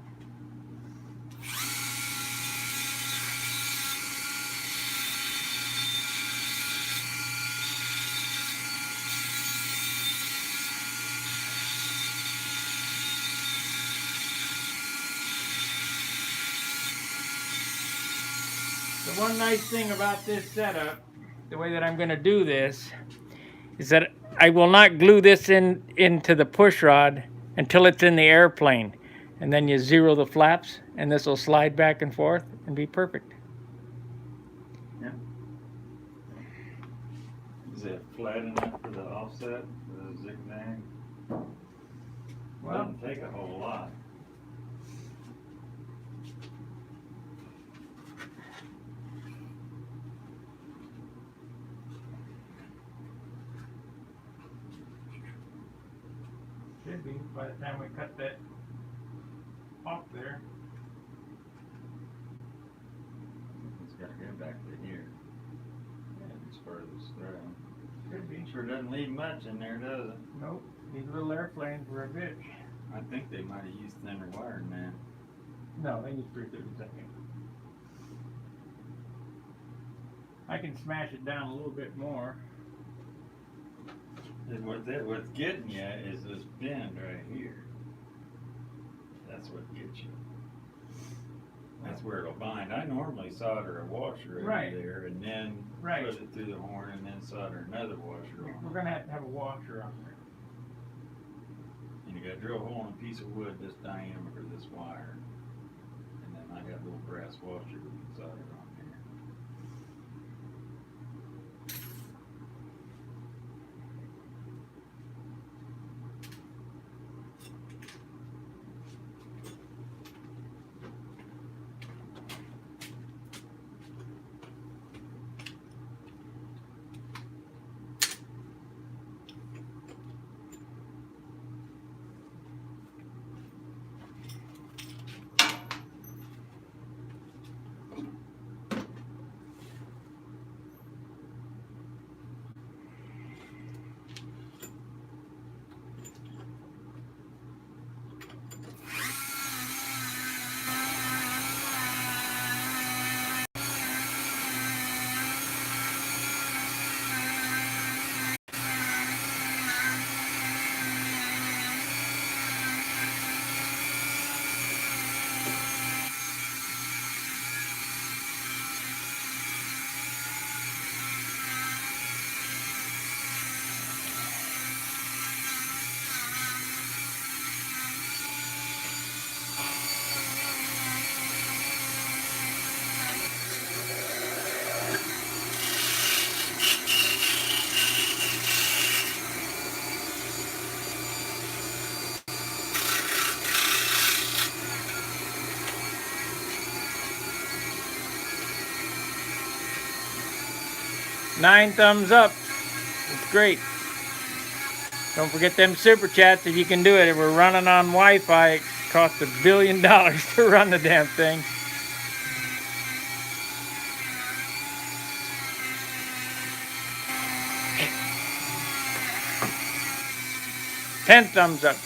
The one nice thing about this setup, the way that I'm going to do this, is that I will not glue this into the push rod until it's in the airplane. And then you zero the flaps, and this will slide back and forth and be perfect. Yeah. Is it flat enough for the offset, for the zigzag? Well, Doesn't take a whole lot. Should be by the time we cut that off there. It's gotta go back to here. It's furthest through. Should be. Sure doesn't leave much in there, does it? Nope. These little airplanes were a bitch. I think they might have used thinner wire than that. No, they use 3/32. I can smash it down a little bit more. And what's getting you is this bend right here. That's what gets you. That's where it'll bind. I normally solder a washer over Right. there and then Right. put it through the horn and then solder another washer We're on. gonna have to have a washer on there. And you gotta drill a hole in a piece of wood this diameter, this wire. And then I got a little brass washer we can solder on there. Nine thumbs up. It's great. Don't forget them super chats if you can do it. If we're running on Wi-Fi, it costs $1 billion to run the damn thing. Ten thumbs up.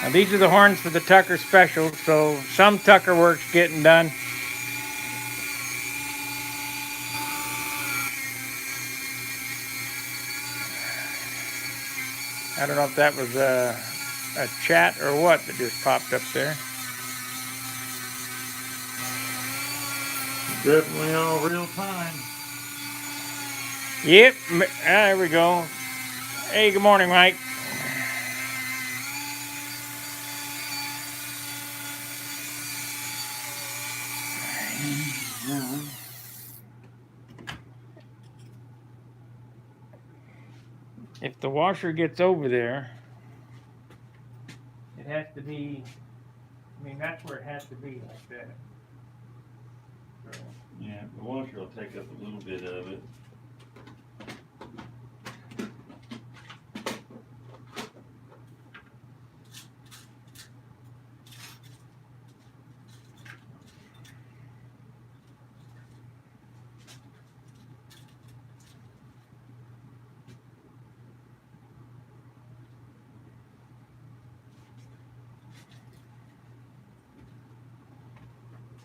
Now these are the horns for the Tucker special, so some Tucker work's getting done. I don't know if that was a chat or what that just popped up there. Definitely all real time. Yep, there we go. Hey, good morning, Mike. If the washer gets over there, it has to be, I mean, that's where it has to be, like that. So, Yeah, the washer will take up a little bit of it.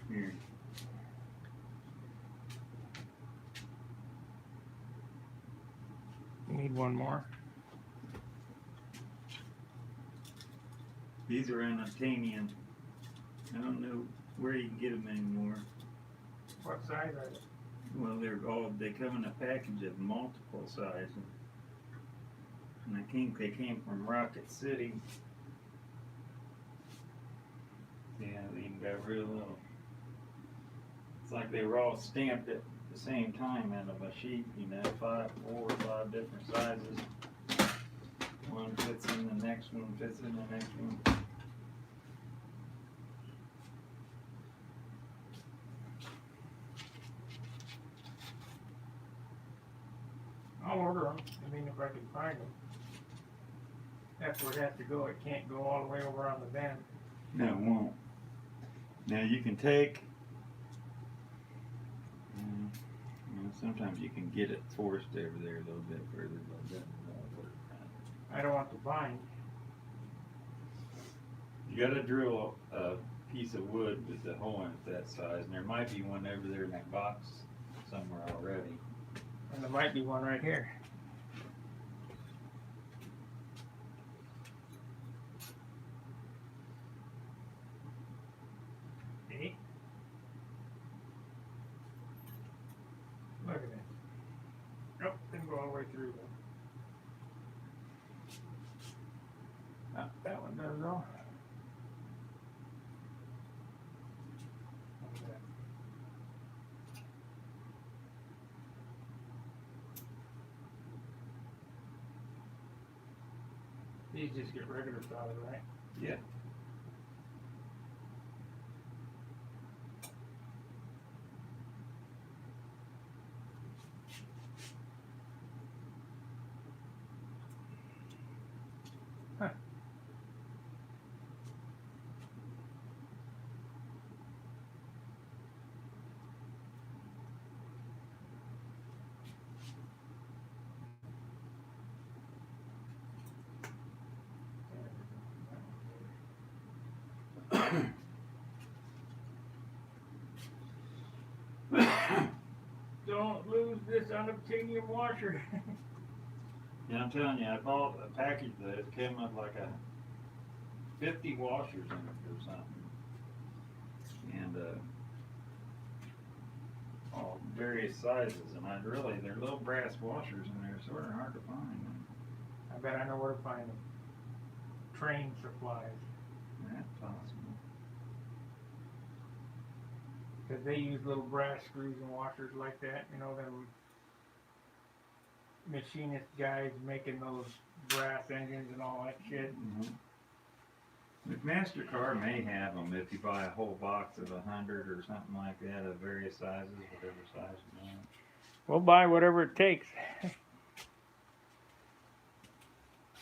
Here. you need one more. These are unobtainium. I don't know where you can get them anymore. What size are they? Well, they come in a package of multiple sizes. And I think they came from Rocket City. Yeah, they even got real little. It's like they were all stamped at the same time out of a sheet, you know, 4 or 5 different sizes. One fits in the next one, fits in the next one. I'll order them. I mean, if I can find them. That's where it has to go. It can't go all the way over on the bend. No, it won't. Now you can take, sometimes you can get it forced over there a little bit further, but that won't work. I don't want to bind. You gotta drill a piece of wood with the hole in it that size, and there might be one over there in that box somewhere already. And there might be one right here. See? Look at it. Nope, didn't go all the way through though. Oh, that one does though. Look at that. These just get regular solder, right? Yeah. Huh. Don't lose this unobtainium washer. Yeah, I'm telling you, I bought a package that came with like 50 washers in it or something. And all various sizes, and they're little brass washers, and they're sort of hard to find. I bet I know where to find them. Train supplies. That's possible. Because they use little brass screws and washers like that. You know, them machinist guys making those brass engines and all that shit. Mm-hmm. McMaster-Carr may have them if you buy a whole box of 100 or something like that of various sizes, whatever size you want. We'll buy whatever it takes.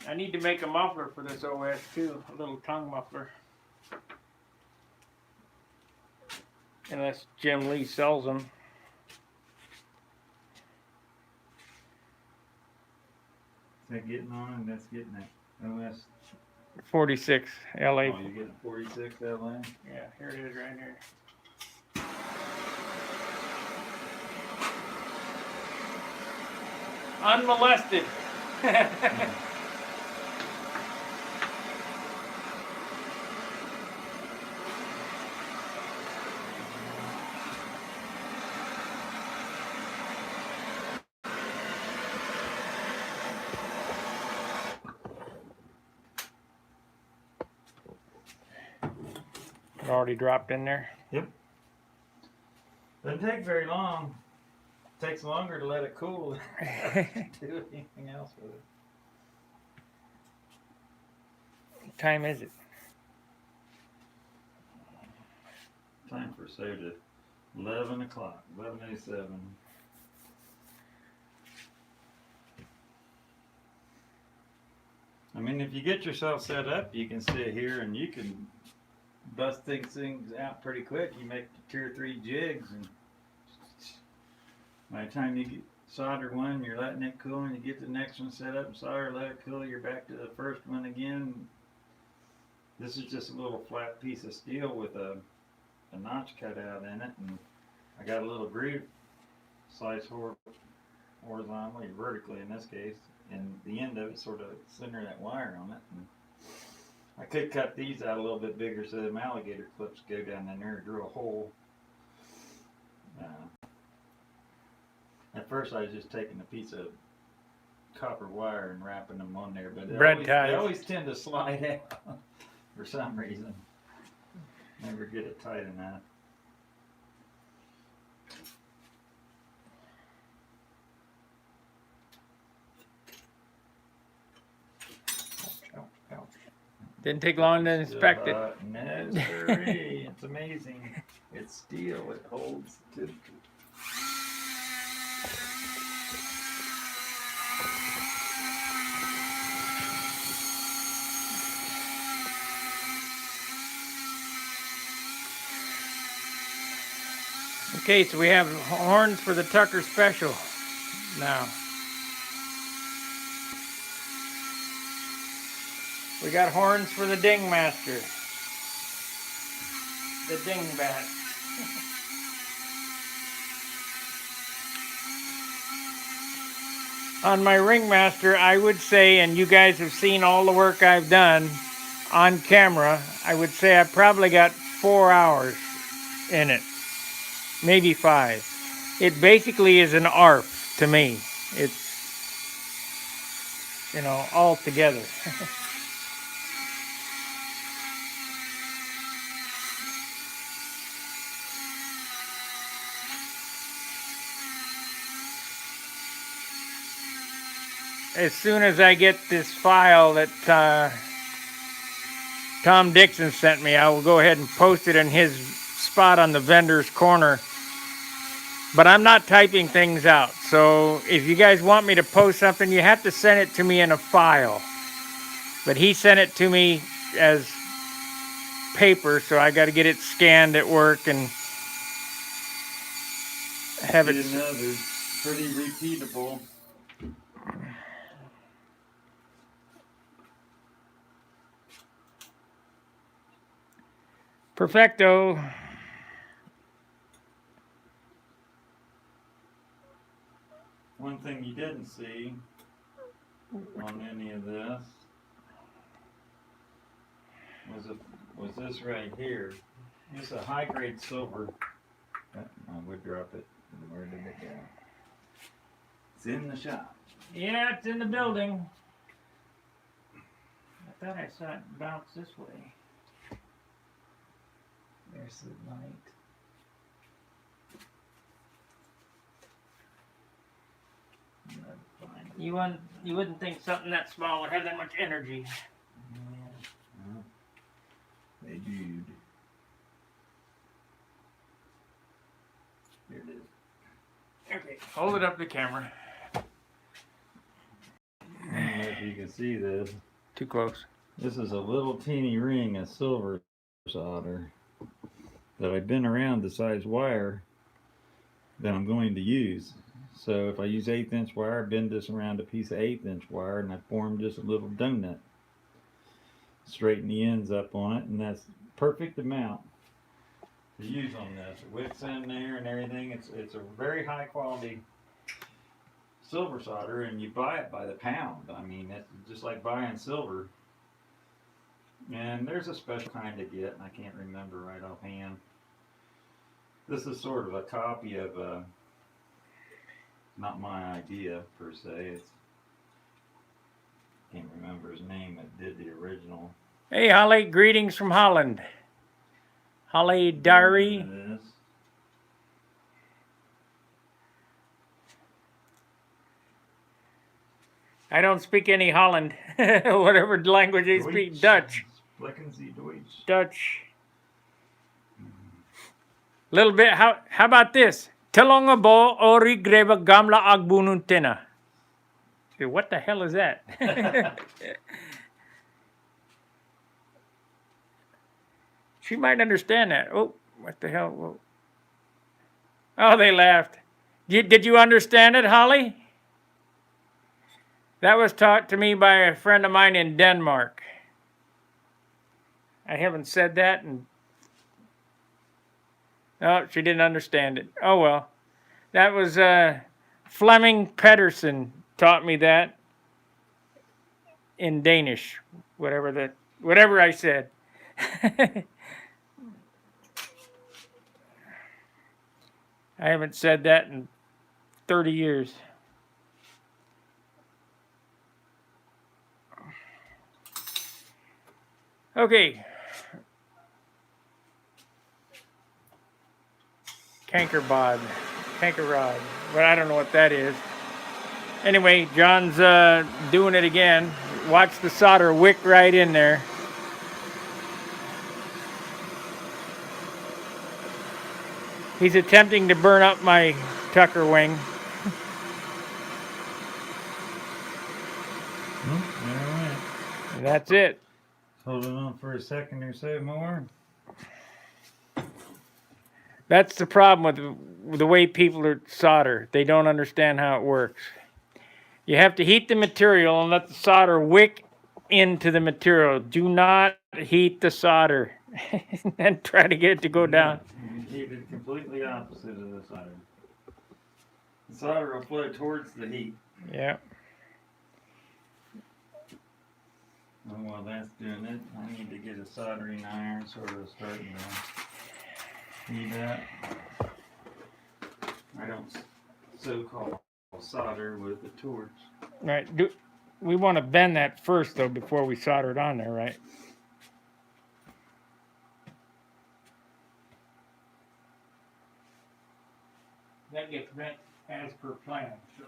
I need to make a muffler for this OS too, a little tongue muffler. Unless Jim Lee sells them. Is that getting on? And that's getting that OS. 46 LA. Oh, you're getting 46 LA? Yeah, here it is right here. Unmolested. It already dropped in there. Yep. Doesn't take very long. Takes longer to let it cool than do anything else with it. What time is it? Time for soda. 11 o'clock. 11:07. I mean, if you get yourself set up, you can sit here and you can bust things out pretty quick. You make 2 or 3 jigs, and by the time you get solder one, you're letting it cool, and you get the next one set up and solder, let it cool, you're back to the first one again. This is just a little flat piece of steel with a notch cut out in it, and I got a little groove sliced horizontally, vertically in this case, and the end of it sort of center that wire on it. And I could cut these out a little bit bigger so them alligator clips go down in there and drill a hole. At first I was just taking a piece of copper wire and wrapping them on there, but they always tend to slide out for some reason. Never get it tight enough. Didn't take long to inspect it. No, sirree. It's amazing. It's steel. It holds to. Okay, so we have horns for the Tucker Special now. We got horns for the Dingmaster. The Dingbat. On my Ringmaster, I would say, and you guys have seen all the work I've done on camera, I would say I probably got 4 hours in it. Maybe 5. It basically is an ARF to me. It's, you know, all together. As soon as I get this file that Tom Dixon sent me, I will go ahead and post it in his spot on the vendor's corner. But I'm not typing things out. So if you guys want me to post something, you have to send it to me in a file. But he sent it to me as paper, so I got to get it scanned at work and have it. Another pretty repeatable. Perfecto. One thing you didn't see on any of this was this right here. It's a high grade silver. I would drop it. Where did it go? It's in the shop. Yeah, it's in the building. I thought I saw it bounce this way. There's the light. You wouldn't think something that small would have that much energy. Yeah. They do. Here it is. Okay, hold it up to the camera. I don't know if you can see this. Too close. This is a little teeny ring of silver solder that I've been around the size wire that I'm going to use. So if I use 1/8 inch wire, I bend this around a piece of 1/8 inch wire and I form just a little donut. Straighten the ends up on it, and that's perfect amount to use on this. The wick's in there and everything. It's a very high quality silver solder, and you buy it by the pound. I mean, it's just like buying silver. And there's a special kind to get, and I can't remember right offhand. This is sort of a copy of not my idea per se. It's can't remember his name that did the original. Hey Holly, greetings from Holland. Holly Diary. I don't speak any Holland. Whatever language they speak. Dutch. Sprechen Sie Deutsch? Dutch. Little bit. How about this? Telonga bo ori greba gamla agbununtina. What the hell is that? She might understand that. Oh, what the hell? Whoa. Oh, they laughed. Did you understand it, Holly? That was taught to me by a friend of mine in Denmark. I haven't said that, and oh, she didn't understand it. Oh well. That was Flemming Pedersen taught me that in Danish. Whatever I said. I haven't said that in 30 years. Okay. Canker rod. But I don't know what that is. Anyway, John's doing it again. Watch the solder wick right in there. He's attempting to burn up my Tucker wing. And that's it. Hold it on for a second or so more. That's the problem with the way people are solder. They don't understand how it works. You have to heat the material and let the solder wick into the material. Do not heat the solder and try to get it to go down. You heat it completely opposite of the solder. The solder will flow towards the heat. Yeah. And while that's doing it, I need to get a soldering iron sort of starting to heat up. I don't so-called solder with a torch. Right. We want to bend that first though before we solder it on there, right? That gets bent as per plan. So.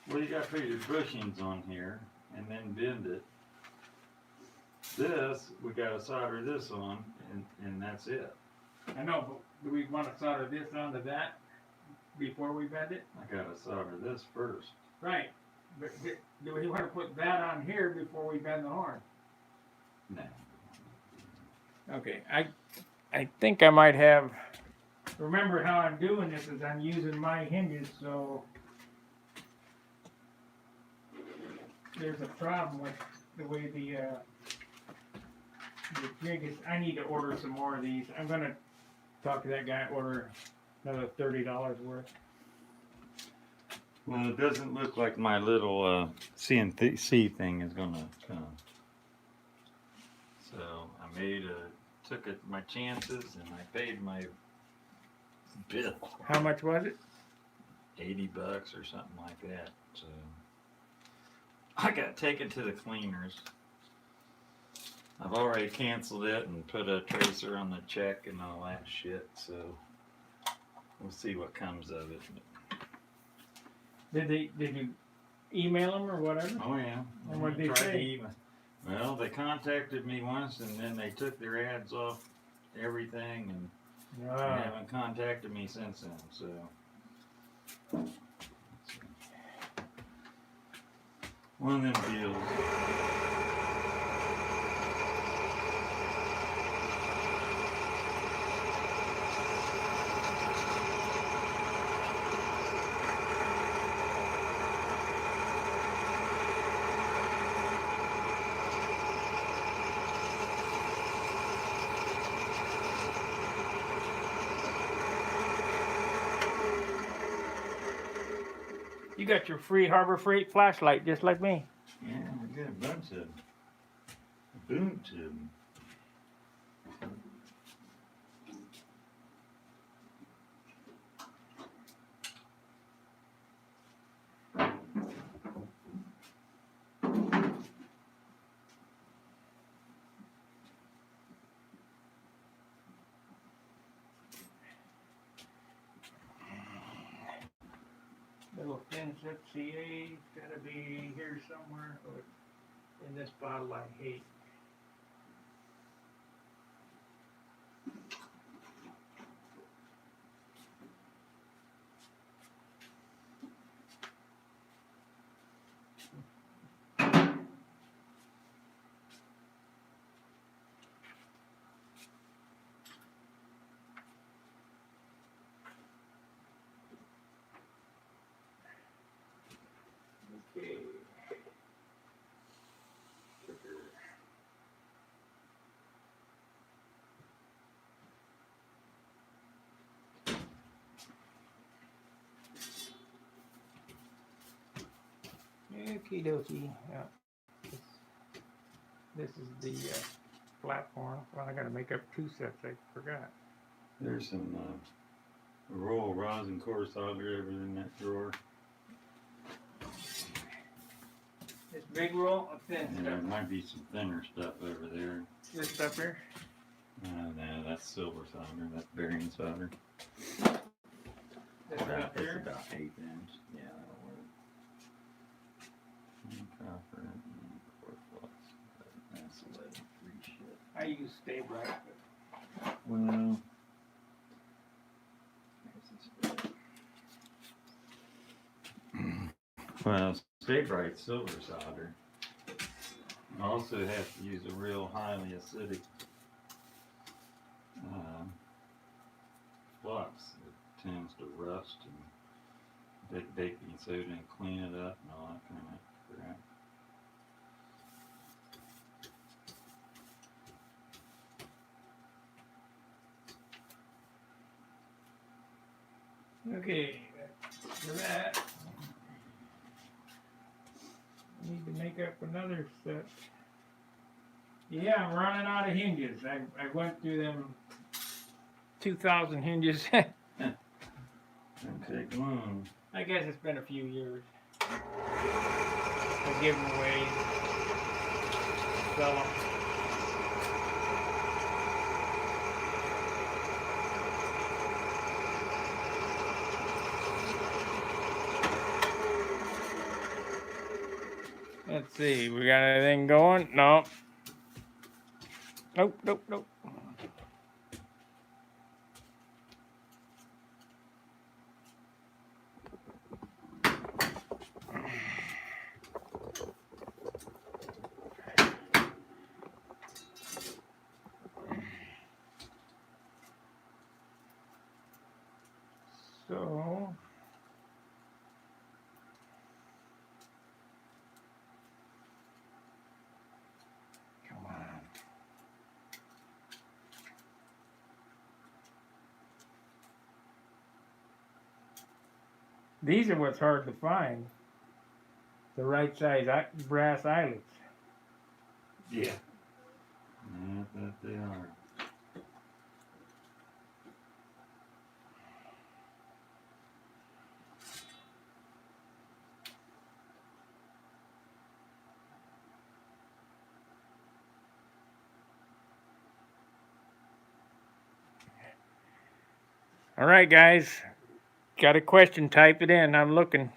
Well, you got to put your bushings on here and then bend it. This, we got to solder this on, and that's it. I know, but do we want to solder this onto that before we bend it? I got to solder this first. Right. But do we want to put that on here before we bend the horn? No. Okay, I think I might have. Remember how I'm doing this is I'm using my hinges, so there's a problem with the way the jig is. I need to order some more of these. I'm gonna talk to that guy, order another $30 worth. Well, it doesn't look like my little CNC thing is gonna come. So I took my chances and I paid my bill. How much was it? $80 or something like that. So I got taken to the cleaners. I've already canceled it and put a tracer on the check and all that shit. So we'll see what comes of it. Did you email them or whatever? Oh yeah. And what did they say? Well, they contacted me once and then they took their ads off everything and they haven't contacted me since then. So one of them deals. You got your free Harbor Freight flashlight just like me. Yeah, I got a bunch of them. A bunch of them. Little thin set CA, gotta be here somewhere. Or in this bottle I hate. Okay. Okie dokie. Yeah. This is the platform. Well, I gotta make up 2 sets. I forgot. There's some roll rosin core solder over in that drawer. This big roll of thin And there stuff. might be some thinner stuff over there. This stuff here. No, that's silver solder. That's bearing solder. This stuff It's here. about 1/8 inch. Yeah, that'll work. And copper and quartz. That's lead-free shit. I use Stay Bright. Well, well, Stay Bright silver solder. I also have to use a real highly acidic flux, it tends to rust and get baking soda and clean it up and all that kind of crap. Okay, for that, I need to make up another set. Yeah, I'm running out of hinges. I went through them 2,000 hinges. Don't take long. I guess it's been a few years. I give them away, sell them. Let's see, we got anything going? No. Nope, nope, nope. So, come on. These are what's hard to find. The right size brass eyelets. Yeah. Yeah, that they are. All right, guys. Got a question? Type it in. I'm looking.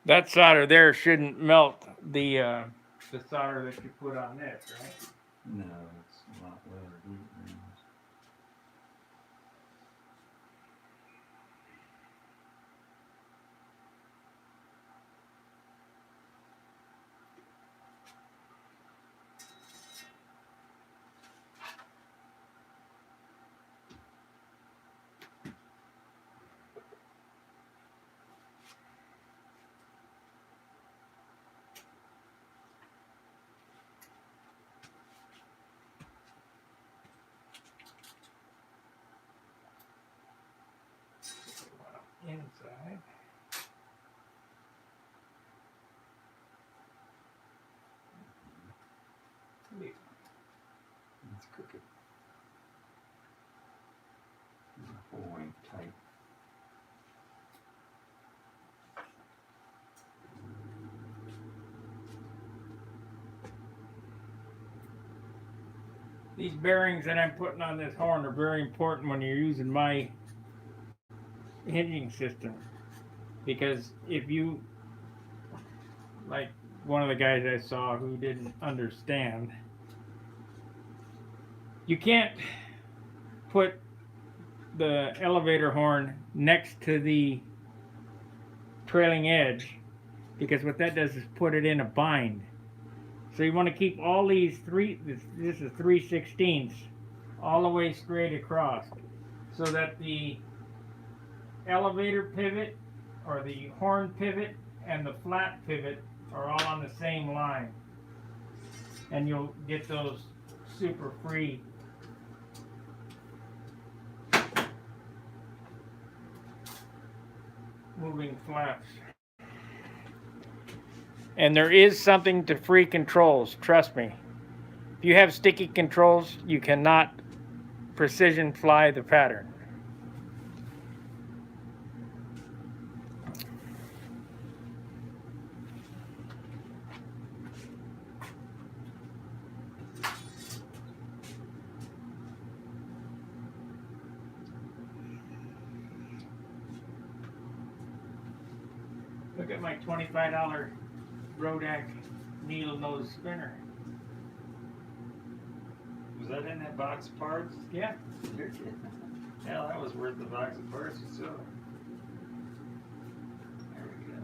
That solder there shouldn't melt the solder that you put on this, right? No, it's a lot lower heat range. Inside. Let's cook it. Full length tight. These bearings that I'm putting on this horn are very important when you're using my hinging system, because if you, like one of the guys I saw who didn't understand, you can't put the elevator horn next to the trailing edge, because what that does is put it in a bind. So you want to keep all these this is 3/16 all the way straight across, so that the elevator pivot or the horn pivot and the flat pivot are all on the same line, and you'll get those super free moving flaps. And there is something to free controls, trust me. If you have sticky controls, you cannot precision fly the pattern. Look at my $25 Rodak needle nose spinner. Was that in that box of parts? Yeah. You're kidding. Yeah, that was worth the box of parts itself. There we go.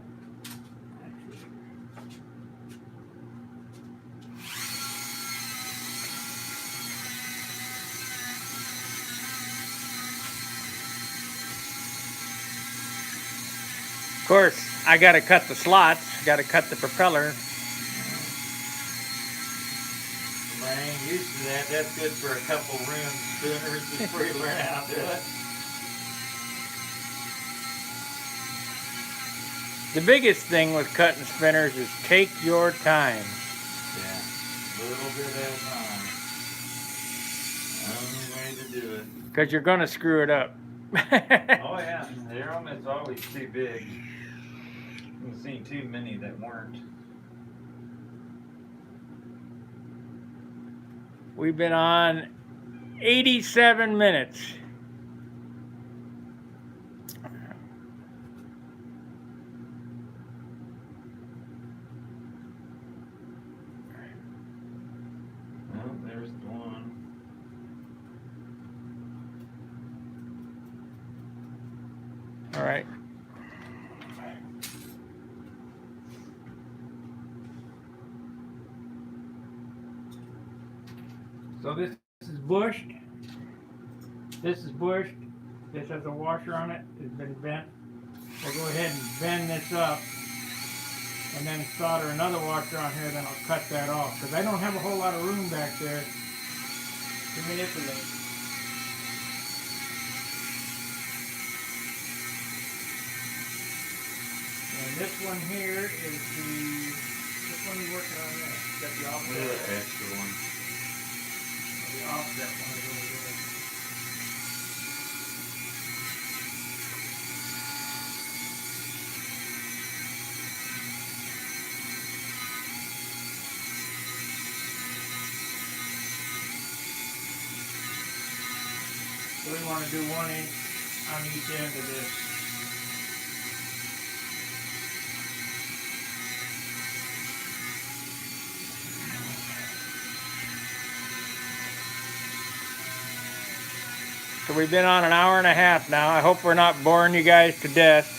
Of course, I got to cut the slots, got to cut the propeller. Well, I ain't used to that. That's good for a couple room spinners before you learn how to do it. The biggest thing with cutting spinners is take your time. Yeah, a little bit at a time. Only way to do it. Because you're going to screw it up. Oh yeah, they're almost always too big. I've seen too many that weren't. We've been on 87 minutes. Well, there's one. All right. So this is bushed. This is bushed. This has a washer on it. It's been bent. I'll go ahead and bend this up and then solder another washer on here, then I'll cut that off because I don't have a whole lot of room back there to manipulate. And this one here is this one you're working on there. Got the offset. The extra one. The offset one is over there. So we want to do 1 inch on each end of this. So we've been on an hour and a half now. I hope we're not boring you guys to death.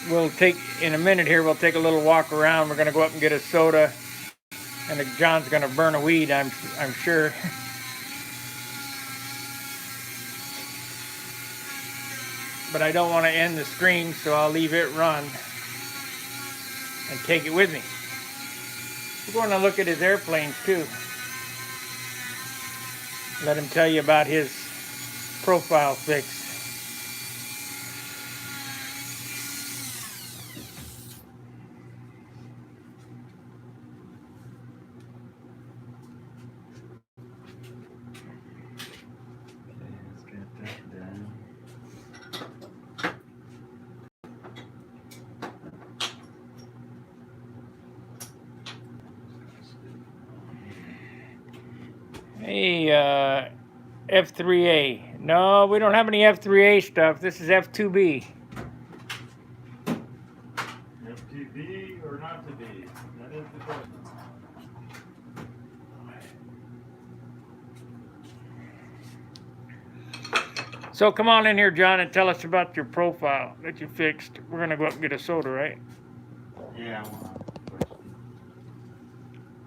We'll take, in a minute here, we'll take a little walk around. We're going to go up and get a soda. And John's going to burn a weed, I'm sure. But I don't want to end the screen, so I'll leave it run and take it with me. We're going to look at his airplanes too. Let him tell you about his profile fix. Okay, let's get that done. Hey, F3A. No, we don't have any F3A stuff. This is F2B. To be or not to be? That is the question. So come on in here, John, and tell us about your profile that you fixed. We're going to go up and get a soda, right? Yeah.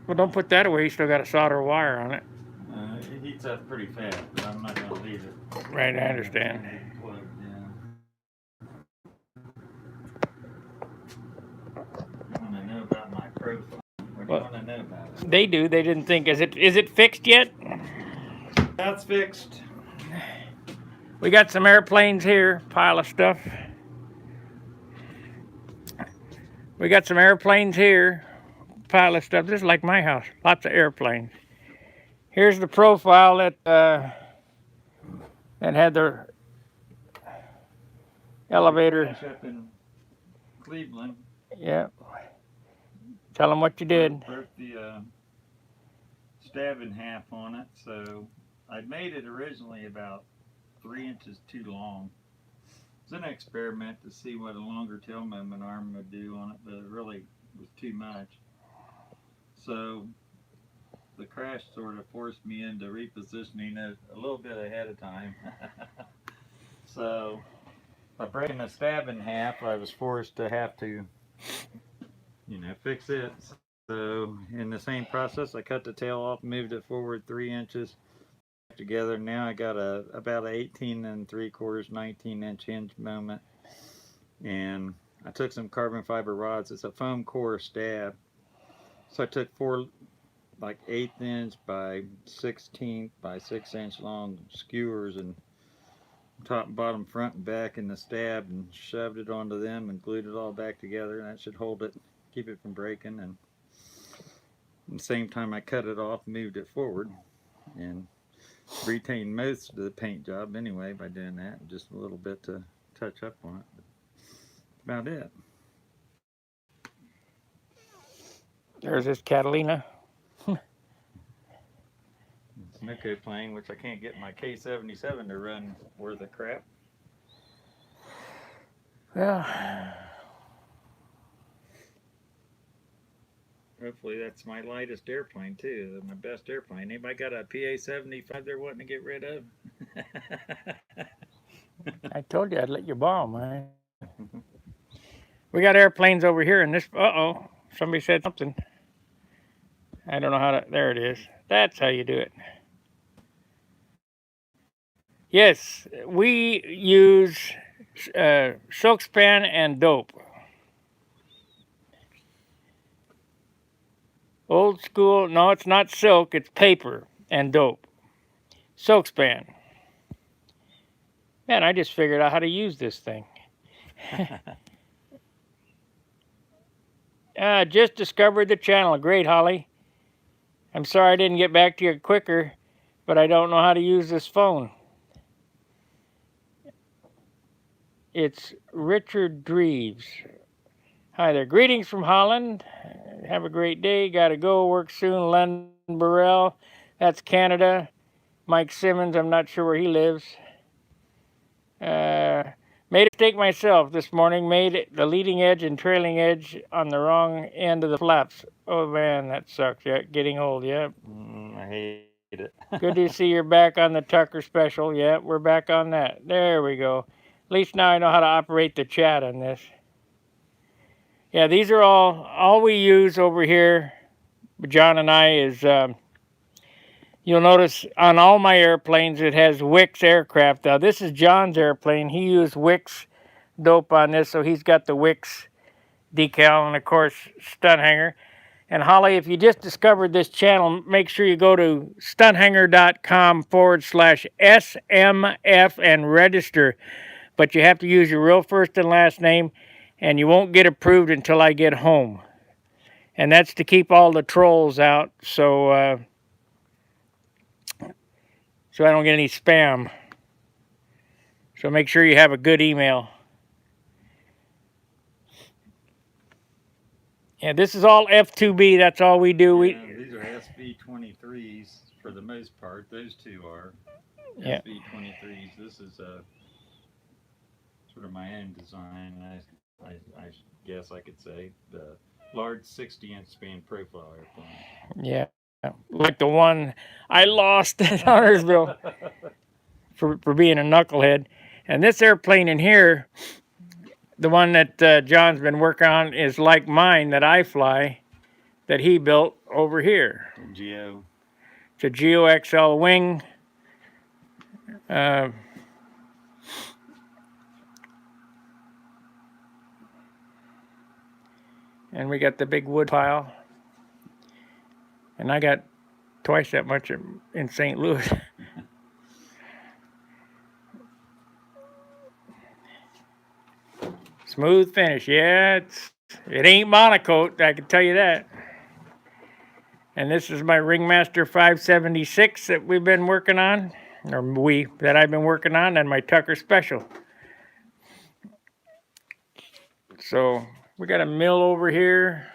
Well, don't put that away. You still got a solder wire on it. It heats up pretty fast, but I'm not going to leave it. Right, I understand. Plugged in. You want to know about my profile? What do you want to know about it? They do. They didn't think. Is it fixed yet? That's fixed. We got some airplanes here. Pile of stuff. We got some airplanes here. Pile of stuff. This is like my house. Lots of airplanes. Here's the profile that had the elevator. Finish up in Cleveland. Yeah. Tell them what you did. Broke the stab in half on it, so I made it originally about 3 inches too long, It's an experiment to see what a longer tail moment arm would do on it, but it really was too much. So the crash sort of forced me into repositioning it a little bit ahead of time. So by breaking the stab in half, I was forced to have to, fix it. So in the same process, I cut the tail off, moved it forward 3 inches together. Now I got about a 18 and 3/4, 19-inch hinge moment, and I took some carbon fiber rods. It's a foam core stab. So I took 4 like 1/8 inch by 16th by 6-inch long skewers and top, bottom, front, and back in the stab, and shoved it onto them and glued it all back together. And that should hold it, keep it from breaking. And at the same time I cut it off, moved it forward, and retained most of the paint job anyway by doing that. Just a little bit to touch up on it. But about it. There's this Catalina. Snooker plane, which I can't get my K77 to run worth of crap. Well, hopefully that's my lightest airplane too. My best airplane. Anybody got a PA-75 they're wanting to get rid of? I told you I'd let you borrow mine. We got airplanes over here in this. Uh-oh. Somebody said something. I don't know how to. There it is. That's how you do it. Yes, we use silk span and dope. Old school. No, it's not silk. It's paper and dope. Silk span. Man, I just figured out how to use this thing. Just discovered the channel. Great, Holly. I'm sorry I didn't get back to you quicker, but I don't know how to use this phone. It's Richard Dreves. Hi there. Greetings from Holland. Have a great day. Gotta go. Work soon. Len Burrell. That's Canada. Mike Simmons. I'm not sure where he lives. Made a mistake myself this morning. Made the leading edge and trailing edge on the wrong end of the flaps. Oh man, that sucks. Yeah, getting old. Yeah. I hate it. Good to see you're back on the Tucker special. Yeah, we're back on that. There we go. At least now I know how to operate the chat on this. Yeah, these are all we use over here, John and I, is you'll notice on all my airplanes it has Wix aircraft. Now this is John's airplane. He used Wix dope on this, so he's got the Wix decal and of course stunt hanger. And Holly, if you just discovered this channel, make sure you go to stunthanger.com/SMF and register. But you have to use your real first and last name, and you won't get approved until I get home. And that's to keep all the trolls out, so I don't get any spam. So make sure you have a good email. Yeah, this is all F2B. That's all we do. These are SV23s for the most part. Those two are SV23s. This is sort of my own design. I guess I could say the large 60-inch span profile airplane. Yeah, like the one I lost at Huntersville for being a knucklehead. And this airplane in here, the one that John's been working on, is like mine that I fly, that he built over here. Geo. It's a Geo XL wing. And we got the big wood pile. And I got twice that much in St. Louis. Smooth finish. Yeah, it ain't monocoat, I can tell you that. And this is my Ringmaster 576 that we've been working on, or that I've been working on, and my Tucker Special. So we got a mill over here,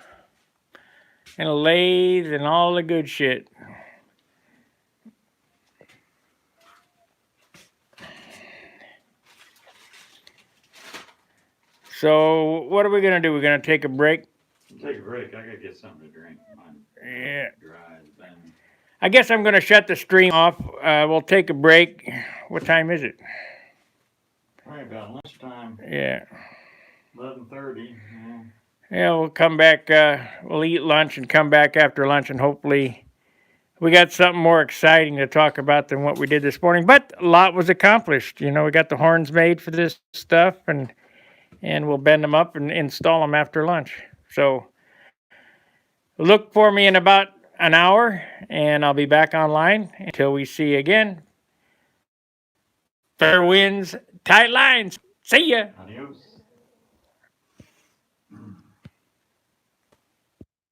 and a lathe, and all the good shit. So what are we gonna do? We're gonna take a break. Take a break. I gotta get something to drink. Mine Yeah. dry as been. I guess I'm gonna shut the stream off. We'll take a break. What time is it? Probably about lunchtime. Yeah. 11:30. Yeah. Yeah, we'll come back. We'll eat lunch and come back after lunch, and hopefully we got something more exciting to talk about than what we did this morning. But a lot was accomplished. You know, we got the horns made for this stuff, and we'll bend them up and install them after lunch. So look for me in about an hour, and I'll be back online until we see you again. Fair winds, tight lines. See ya. Adios.